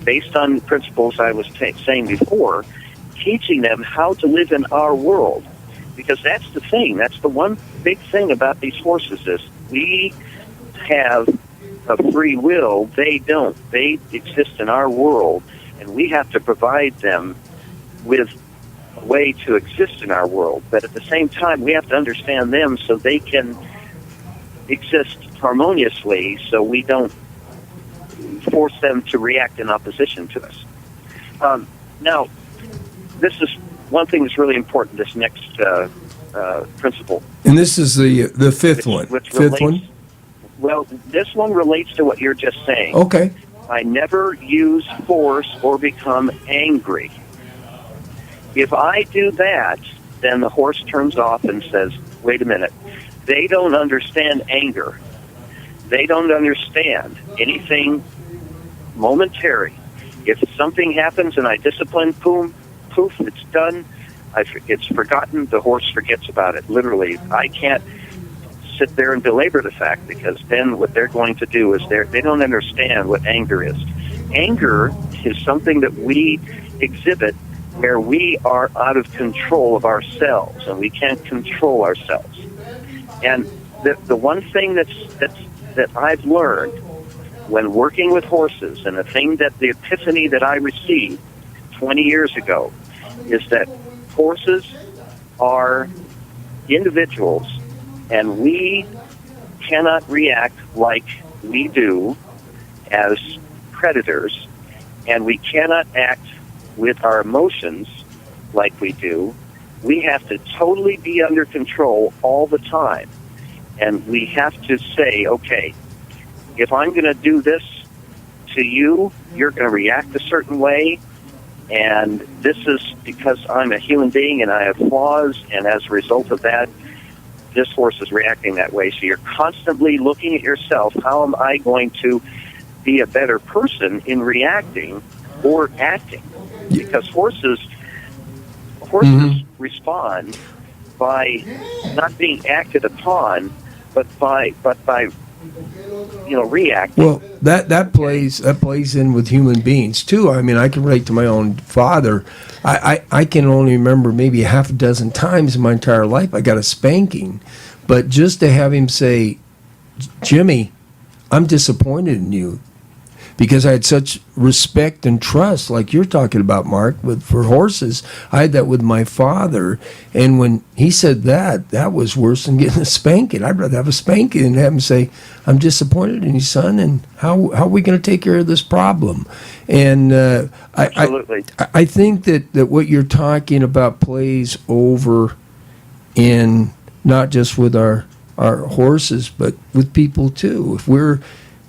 based on principles I was saying before, teaching them how to live in our world. Because that's the thing. That's the one big thing about these horses is we have a free will. They don't. They exist in our world, and we have to provide them with a way to exist in our world. But at the same time, we have to understand them so they can exist harmoniously so we don't force them to react in opposition to us. Now, this is one thing that's really important, this next principle. And this is the fifth one. Fifth one? Well, this one relates to what you're just saying. Okay. I never use force or become angry. If I do that, then the horse turns off and says, "Wait a minute. They don't understand anger. They don't understand anything momentary. If something happens and I discipline, poof, it's done. It's forgotten. The horse forgets about it. Literally, I can't sit there and belabor the fact because then what they're going to do is they don't understand what anger is. Anger is something that we exhibit where we are out of control of ourselves and we can't control ourselves. And the one thing that I've learned when working with horses, and the epiphany that I received 20 years ago, is that horses are individuals, and we cannot react like we do as predators, and we cannot act with our emotions like we do. We have to totally be under control all the time. And we have to say, okay, if I'm going to do this to you, you're going to react a certain way. And this is because I'm a human being and I have flaws. And as a result of that, this horse is reacting that way. So you're constantly looking at yourself. How am I going to be a better person in reacting or acting? Because horses respond by not being acted upon, but by react. Well, that plays in with human beings too. I mean, I can relate to my own father. I can only remember maybe half a dozen times in my entire life I got a spanking, but just to have him say, "Jimmy, I'm disappointed in you," because I had such respect and trust, like you're talking about, Mark, for horses. I had that with my father, and when he said that was worse than getting a spanking. I'd rather have a spanking than have him say, "I'm disappointed in you, son, and how are we going to take care of this problem?" And Absolutely. I think that what you're talking about plays over in not just with our horses, but with people too.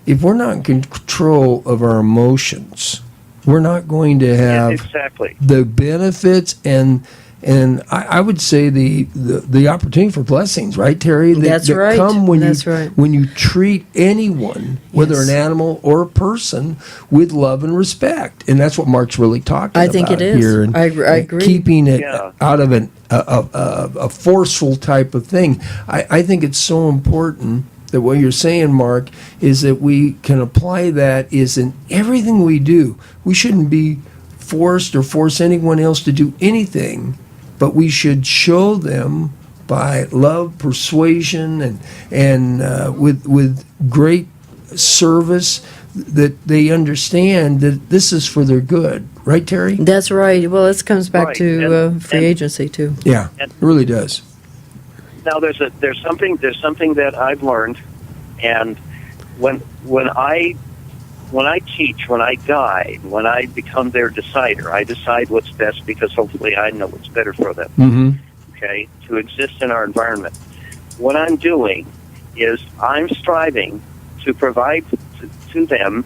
If we're not in control of our emotions, we're not going to have Exactly. the benefits and I would say the opportunity for blessings, right, Terry? That's that right. come when That's you right. when you treat anyone, whether Yes. an animal or a person, with love and respect, and that's what Mark's really talking I about think it is. here. And I agree. Keeping it Yeah. out of a forceful type of thing. I think it's so important that what you're saying, Mark, is that we can apply that is in everything we do. We shouldn't be forced or force anyone else to do anything, but we should show them by love, persuasion, and with great service that they understand that this is for their good. Right, Terry? That's right. Well, this comes back Right. to And- free and- agency too. Yeah, it really does. Now there's something that I've learned, and when I teach, when I guide, when I become their decider, I decide what's best because hopefully I know what's better for them. Mm-hmm. Okay, to exist in our environment. What I'm doing is I'm striving to provide to them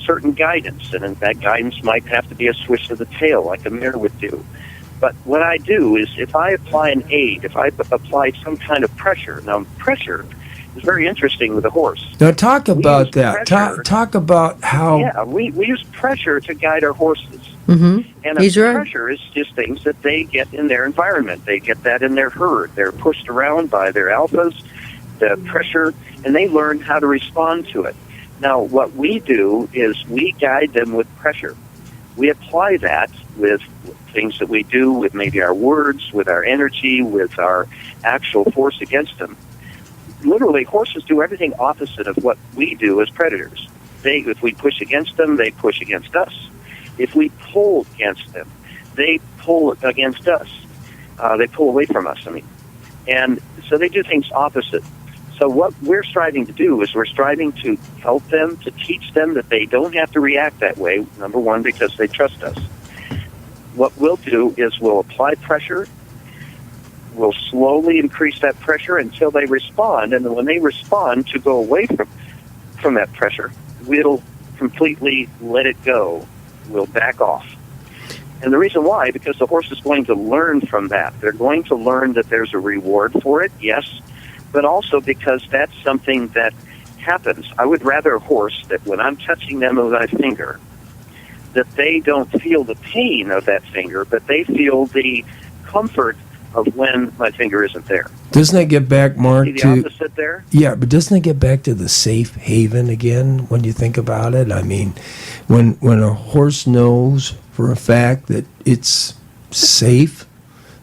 certain guidance, and that guidance might have to be a swish of the tail, like a mirror would do. But what I do is if I apply an aid, if I apply some kind of pressure, now pressure is very interesting with a horse. Now talk about use that. pressure. Talk about how. Yeah, we use pressure to guide our horses. Mm-hmm. And He's right. pressure is just things that they get in their environment. They get that in their herd. They're pushed around by their alphas, the pressure, and they learn how to respond to it. Now, what we do is we guide them with pressure. We apply that with things that we do with maybe our words, with our energy, with our actual force against them. Literally, horses do everything opposite of what we do as predators. If we push against them, they push against us. If we pull against them, they pull against us. They pull away from us, And so they do things opposite. So what we're striving to do is we're striving to help them, to teach them that they don't have to react that way, number one, because they trust us. What we'll do is we'll apply pressure. We'll slowly increase that pressure until they respond. And then when they respond to go away from that pressure, we'll completely let it go. We'll back off. And the reason why, because the horse is going to learn from that. They're going to learn that there's a reward for it, yes, but also because that's something that happens. I would rather a horse that when I'm touching them with my finger, that they don't feel the pain of that finger, but they feel the comfort of when my finger isn't there. Doesn't that get back, Mark, See the to opposite there? yeah? But doesn't it get back to the safe haven again when you think about it? I mean, when a horse knows for a fact that it's safe,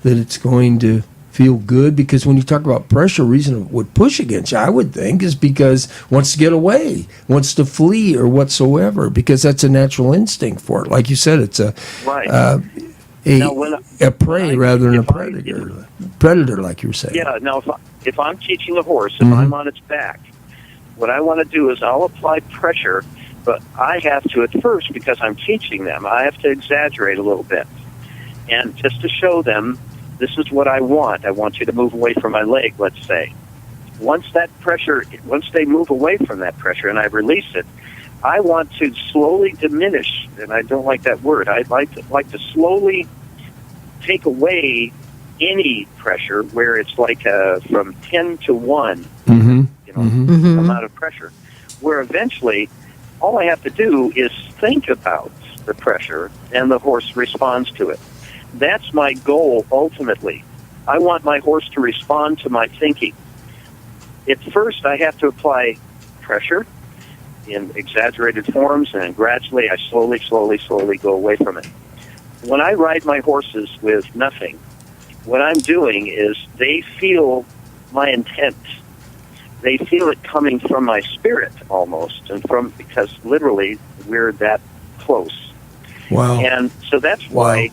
that it's going to feel good, because when you talk about pressure, reason it would push against you, I would think, is because it wants to get away, wants to flee or whatsoever, because that's a natural instinct for it. Like you said, it's a Right. a prey when I- rather than a if I- predator. Predator, like you're saying. Yeah, now if I'm teaching a horse, if Mhm. I'm on its back, what I want to do is I'll apply pressure, but I have to at first, because I'm teaching them, I have to exaggerate a little bit. And just to show them, this is what I want. I want you to move away from my leg, let's say. Once they move away from that pressure and I release it, I want to slowly diminish, and I don't like that word. I'd like to slowly take away any pressure where it's like from 10 to 1, Mm-hmm. Mm-hmm. amount of pressure, where eventually all I have to do is think about the pressure and the horse responds to it. That's my goal ultimately. I want my horse to respond to my thinking. At first I have to apply pressure in exaggerated forms, and gradually I slowly go away from it. When I ride my horses with nothing, what I'm doing is they feel my intent. They feel it coming from my spirit almost, and because literally we're that close. Wow. And so that's why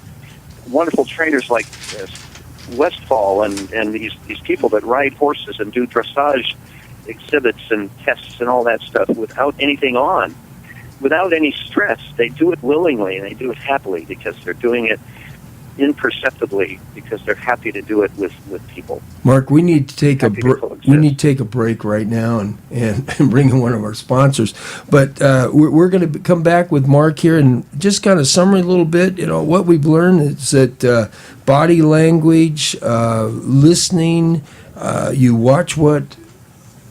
wonderful trainers like Westfall and these people that ride horses and do dressage exhibits and tests and all that stuff without anything on, without any stress. They do it willingly and they do it happily because they're doing it imperceptibly because they're happy to do it with people. Mark, we need to take Happy we need to take a break right now and bring in one of our sponsors. But we're going to come back with Mark here and just kind of summary a little bit. You know, what we've learned is that body language, listening, you watch what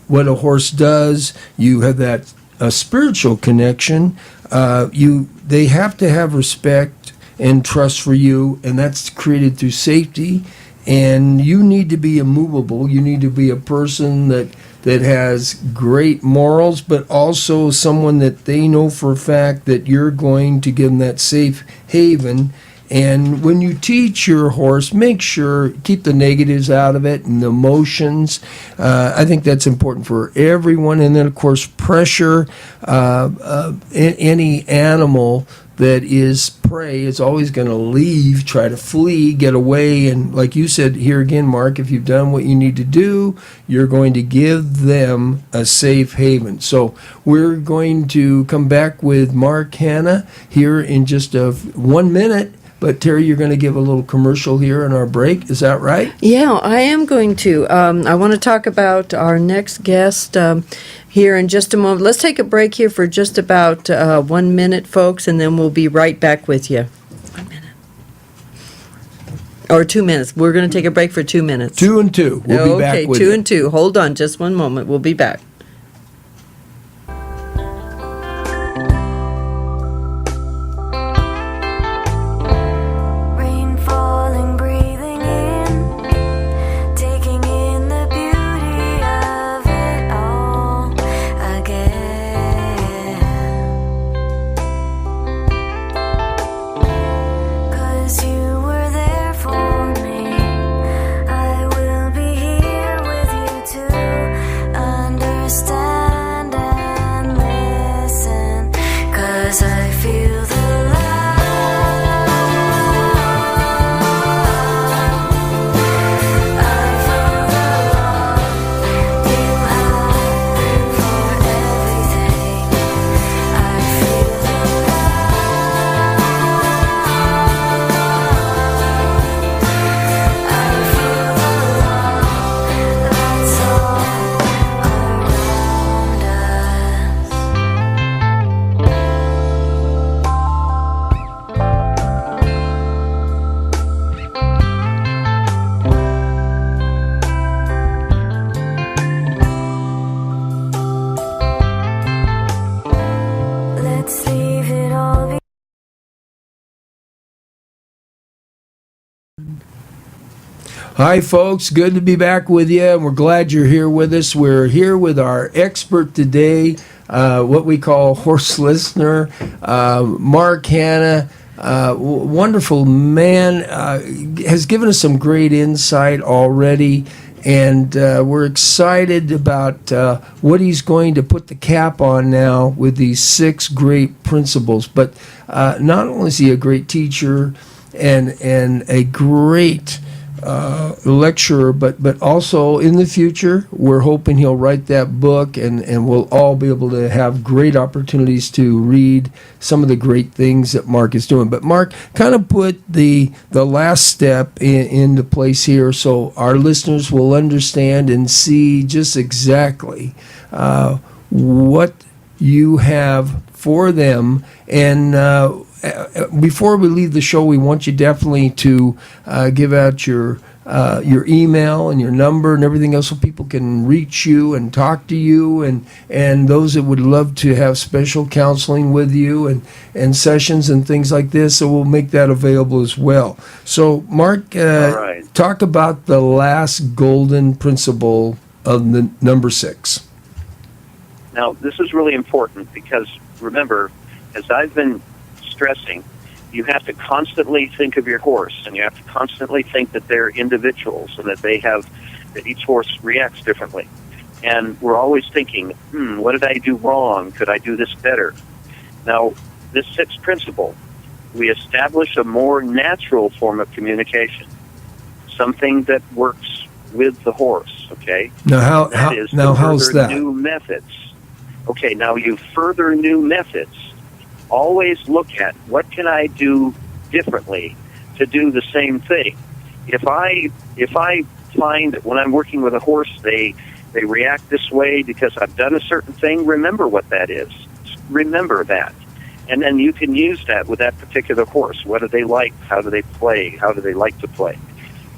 a horse does. You have that spiritual connection. They have to have respect and trust for you, and that's created through safety. And you need to be immovable. You need to be a person that has great morals, but also someone that they know for a fact that you're going to give them that safe haven. And when you teach your horse, make sure, keep the negatives out of it and the emotions. I think that's important for everyone. And then, of course, pressure. Any animal that is prey is always going to leave, try to flee, get away. And like you said here again, Mark, if you've done what you need to do, you're going to give them a safe haven. So we're going to come back with Mark Hana here in just 1 minute. But Teri, you're going to give a little commercial here in our break. Is that right? Yeah, I am going to. I want to talk about our next guest here in just a moment. Let's take a break here for just about 1 minute, folks, and then we'll be right back with you. 1 minute. Or 2 minutes. We're going to take a break for 2 minutes. 2 and 2. We'll be back with you. Okay, 2 and 2. Hold on just 1 moment. We'll be back. Hi, folks. Good to be back with you, and we're glad you're here with us. We're here with our expert today, what we call horse listener, Mark Hana. Wonderful man, has given us some great insight already, and we're excited about what he's going to put the cap on now with these 6 great principles. But not only is he a great teacher and a great lecturer, but also in the future, we're hoping he'll write that book, and we'll all be able to have great opportunities to read some of the great things that Mark is doing. But Mark, kind of put the last step into place here so our listeners will understand and see just exactly what you have for them. And before we leave the show, we want you definitely to give out your email and your number and everything else so people can reach you and talk to you, and those that would love to have special counseling with you and sessions and things like this. So we'll make that available as well. So Mark, right. Talk about the last golden principle of the number 6. Now, this is really important because, remember, as I've been stressing, you have to constantly think of your horse, and you have to constantly think that they're individuals and that that each horse reacts differently. And we're always thinking, what did I do wrong? Could I do this better? Now, this sixth principle, we establish a more natural form of communication, something that works with the horse, okay? Now, how's that? New methods. Okay, now you further new methods. Always look at what can I do differently to do the same thing. If I find that when I'm working with a horse, they react this way because I've done a certain thing, remember what that is. Remember that. And then you can use that with that particular horse. What do they like? How do they play? How do they like to play?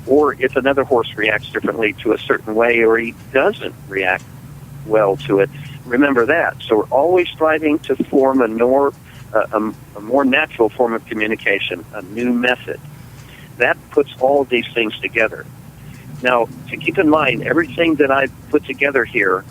Or if another horse reacts differently to a certain way or he doesn't react well to it, remember that. So we're always striving to form a more natural form of communication, a new method. That puts all of these things together. Now, to keep in mind, everything that I've put together here,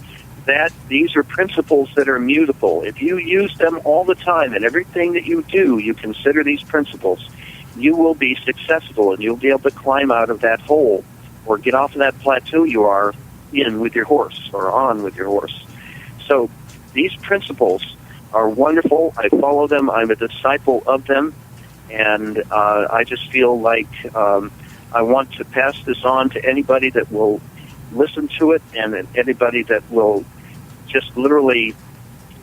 that these are principles that are immutable. If you use them all the time and everything that you do, you consider these principles, you will be successful and you'll be able to climb out of that hole or get off of that plateau you are in with your horse or on with your horse. So these principles are wonderful. I follow them. I'm a disciple of them. And I just feel like I want to pass this on to anybody that will listen to it and anybody that will just literally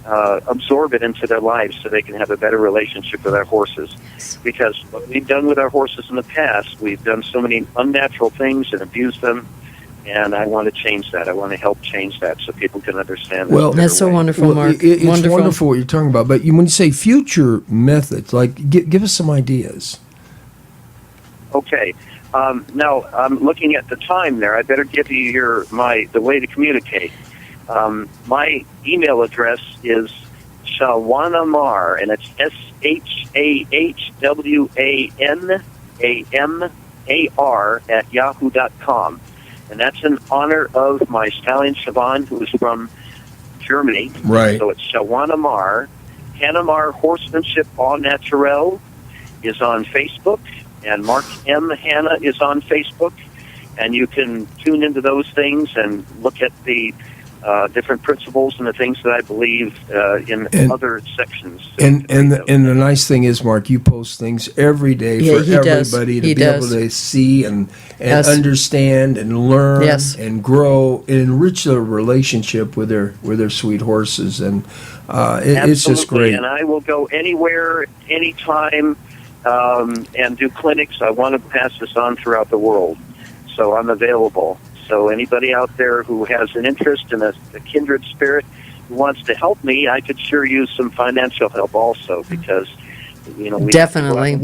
absorb it into their lives so they can have a better relationship with our horses. Because what we've done with our horses in the past, we've done so many unnatural things and abused them. And I want to change that. I want to help change that so people can understand. Well, that's so wonderful, Mark. It's wonderful what you're talking about. But when you say future methods, like give us some ideas. Okay. Now I'm looking at the time there. I better give you the way to communicate. My email address is Shahwanamar, and it's SHAHWANAMAR at yahoo.com. And that's in honor of my stallion Siobhan, who is from Germany. Right. So it's Shahwanamar. Hanamar Horsemanship Au Naturel is on Facebook, and Mark M. Hana is on Facebook. And you can tune into those things and look at the different principles and the things that I believe in other sections. And the nice thing is, Mark, you post things every day for everybody to be able to see and understand and learn and grow and enrich their relationship with their sweet horses. And it's just great. And I will go anywhere, anytime, and do clinics. I want to pass this on throughout the world. So I'm available. So anybody out there who has an interest in a kindred spirit who wants to help me, I could sure use some financial help also because, we definitely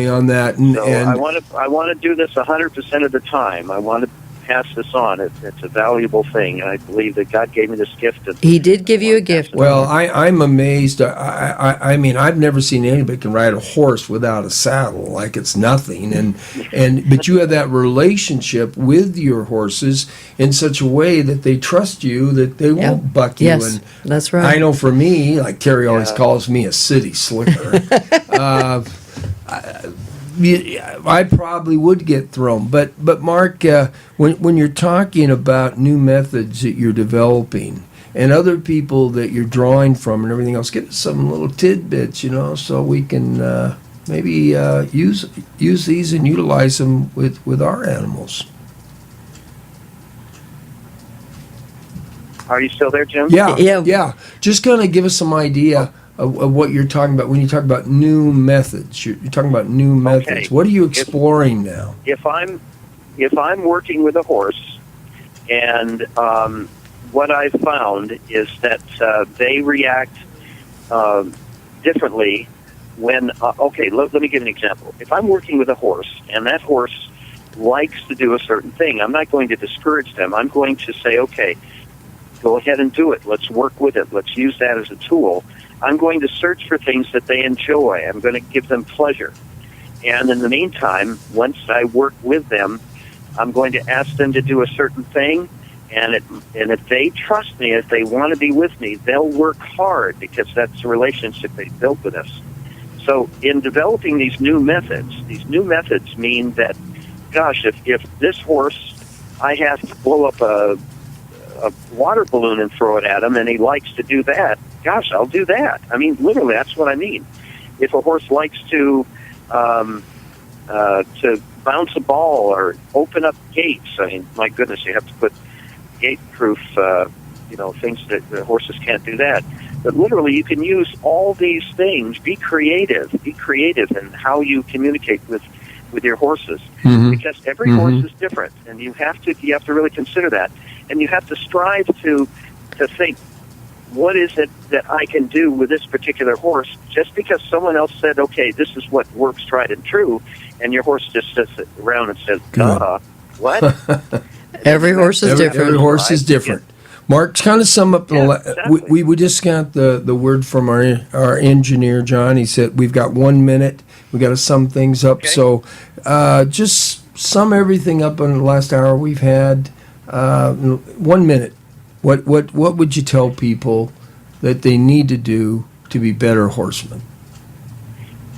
on that. And I want to do this 100% of the time. I want to pass this on. It's a valuable thing. I believe that God gave me this gift. He did give you a gift. Well, I'm amazed. I mean, I've never seen anybody can ride a horse without a saddle, like it's nothing. But you have that relationship with your horses in such a way that they trust you, that they won't buck you. Yes, that's right. I know for me, like Teri always calls me a city slicker. I probably would get thrown, but Mark, when you're talking about new methods that you're developing and other people that you're drawing from and everything else, give us some little tidbits, so we can maybe use these and utilize them with our animals. Are you still there, Jim? Yeah. Just kind of give us some idea of what you're talking about when you talk about new methods. You're talking about new methods. Okay. What are you exploring now? If I'm working with a horse, and what I've found is that they react differently when. Let me give an example. If I'm working with a horse, and that horse likes to do a certain thing, I'm not going to discourage them. I'm going to say, okay, go ahead and do it. Let's work with it. Let's use that as a tool. I'm going to search for things that they enjoy. I'm going to give them pleasure. And in the meantime, once I work with them, I'm going to ask them to do a certain thing, And if they trust me, if they want to be with me, they'll work hard because that's the relationship they built with us. So in developing these new methods mean that, gosh, if this horse, I have to blow up a water balloon and throw it at him, and he likes to do that, gosh, I'll do that. I mean, literally, that's what I mean. If a horse likes to bounce a ball or open up gates, I mean, my goodness, you have to put gate-proof, things that the horses can't do that. But literally, you can use all these things. Be creative in how you communicate with your horses, because every horse is different, and you have to really consider that, and you have to strive to think, what is it that I can do with this particular horse? Just because someone else said, okay, this is what works, tried and true, and your horse just sits around and says, what? Every horse is different. Every horse is different. Mark, kind of sum up. Exactly. We just got the word from our engineer, John. He said we've got 1 minute. We got to sum things up. Okay. So just sum everything up in the last hour we've had. 1 minute. What would you tell people that they need to do to be better horsemen?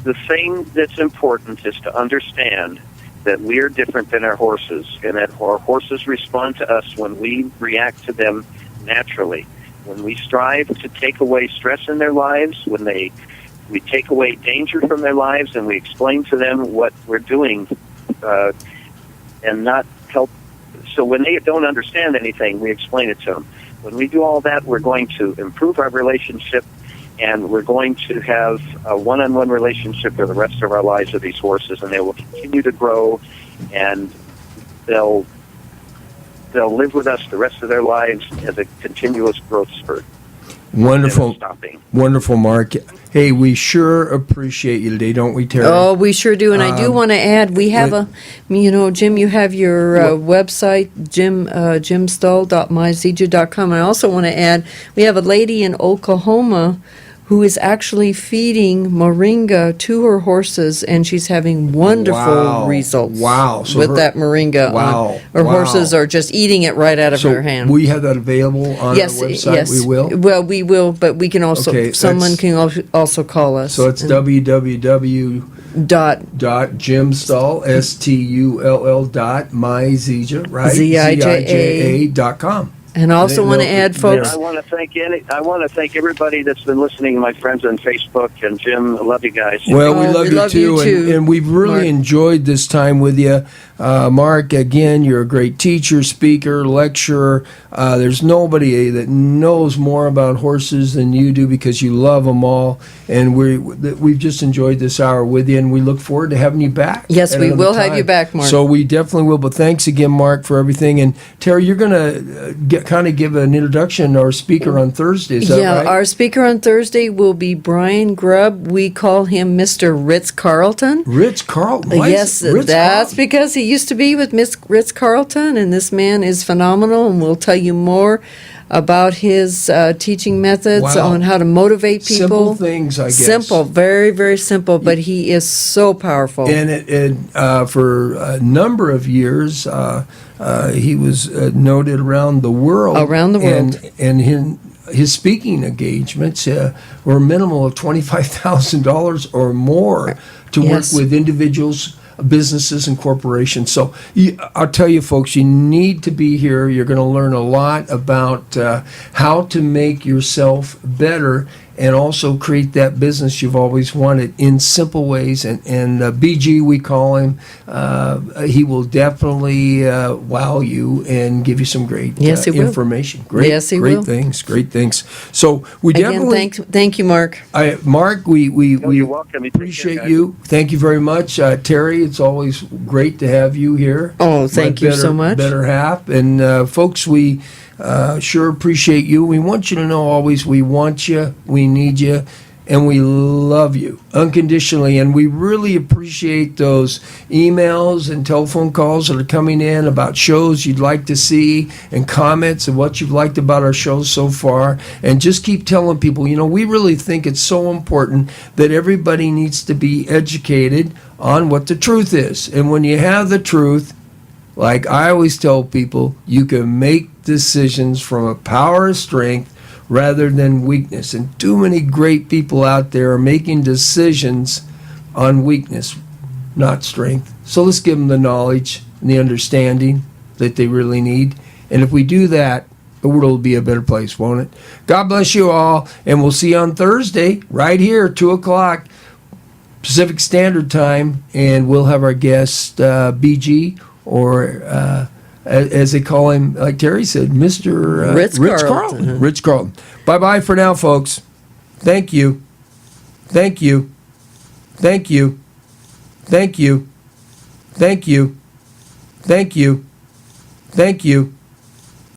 The thing that's important is to understand that we are different than our horses, and that our horses respond to us when we react to them naturally. When we strive to take away stress in their lives, when we take away danger from their lives, and we explain to them what we're doing, and not help. So when they don't understand anything, we explain it to them. When we do all that, we're going to improve our relationship, and we're going to have a one-on-one relationship for the rest of our lives with these horses, and they will continue to grow, and they'll live with us the rest of their lives as a continuous growth spurt. Wonderful. Stopping. Wonderful, Mark. Hey, we sure appreciate you today, don't we, Teri? Oh, we sure do. And I do want to add, we have Jim, you have your website, jimstall.myzija.com. I also want to add, we have a lady in Oklahoma who is actually feeding moringa to her horses, and she's having wonderful results with that moringa. Her horses are just eating it right out of her hand. We have that available on our website? Yes. We will? Well, we will, but we can also, someone can also call us. So it's www.jimstall, STULL.myzija, right? ZIJA.com. And I also want to add, folks. I want to thank everybody that's been listening. My friends on Facebook, and Jim, I love you guys. Well, we love you too. And we've really enjoyed this time with you, Mark. Again, you're a great teacher, speaker, lecturer. There's nobody that knows more about horses than you do, because you love them all. And we've just enjoyed this hour with you, and we look forward to having you back. Yes, we will have you back, Mark. So we definitely will. But thanks again, Mark, for everything. And Teri, you're going to kind of give an introduction to our speaker on Thursday. Is that right? Our speaker on Thursday will be Brian Grubb. We call him Mr. Ritz-Carlton. Ritz-Carlton? Yes, that's because he used to be with Miss Ritz-Carlton, and this man is phenomenal, and we'll tell you more about his teaching methods on how to motivate people. Simple things, I guess. Simple, very, very simple, but he is so powerful. And for a number of years, he was noted around the world. And his speaking engagements were a minimum of $25,000 or more to work with individuals, businesses, and corporations. So I'll tell you, folks, you need to be here. You're going to learn a lot about how to make yourself better and also create that business you've always wanted in simple ways. And BG, we call him, he will definitely wow you and give you some great information. Great things. So we definitely thank you, Mark. Mark, we You're welcome. appreciate you. Thank you very much, Teri. It's always great to have you here. Oh, thank you so much. Better half. And folks, we sure appreciate you. We want you to know always we want you, we need you, and we love you unconditionally. And we really appreciate those emails and telephone calls that are coming in about shows you'd like to see and comments and what you've liked about our shows so far. And just keep telling people, we really think it's so important that everybody needs to be educated on what the truth is. And when you have the truth, Like I always tell people, you can make decisions from a power of strength rather than weakness. And too many great people out there are making decisions on weakness, not strength. So let's give them the knowledge and the understanding that they really need. And if we do that, the world will be a better place, won't it? God bless you all, and we'll see you on Thursday, right here, 2 o'clock Pacific Standard Time, and we'll have our guest, BG, or as they call him, like Terry said, Mr. Ritz-Carlton. Ritz-Carlton. Bye-bye for now, folks. Thank you. Thank you. Thank you. Thank you. Thank you. Thank you. Thank you.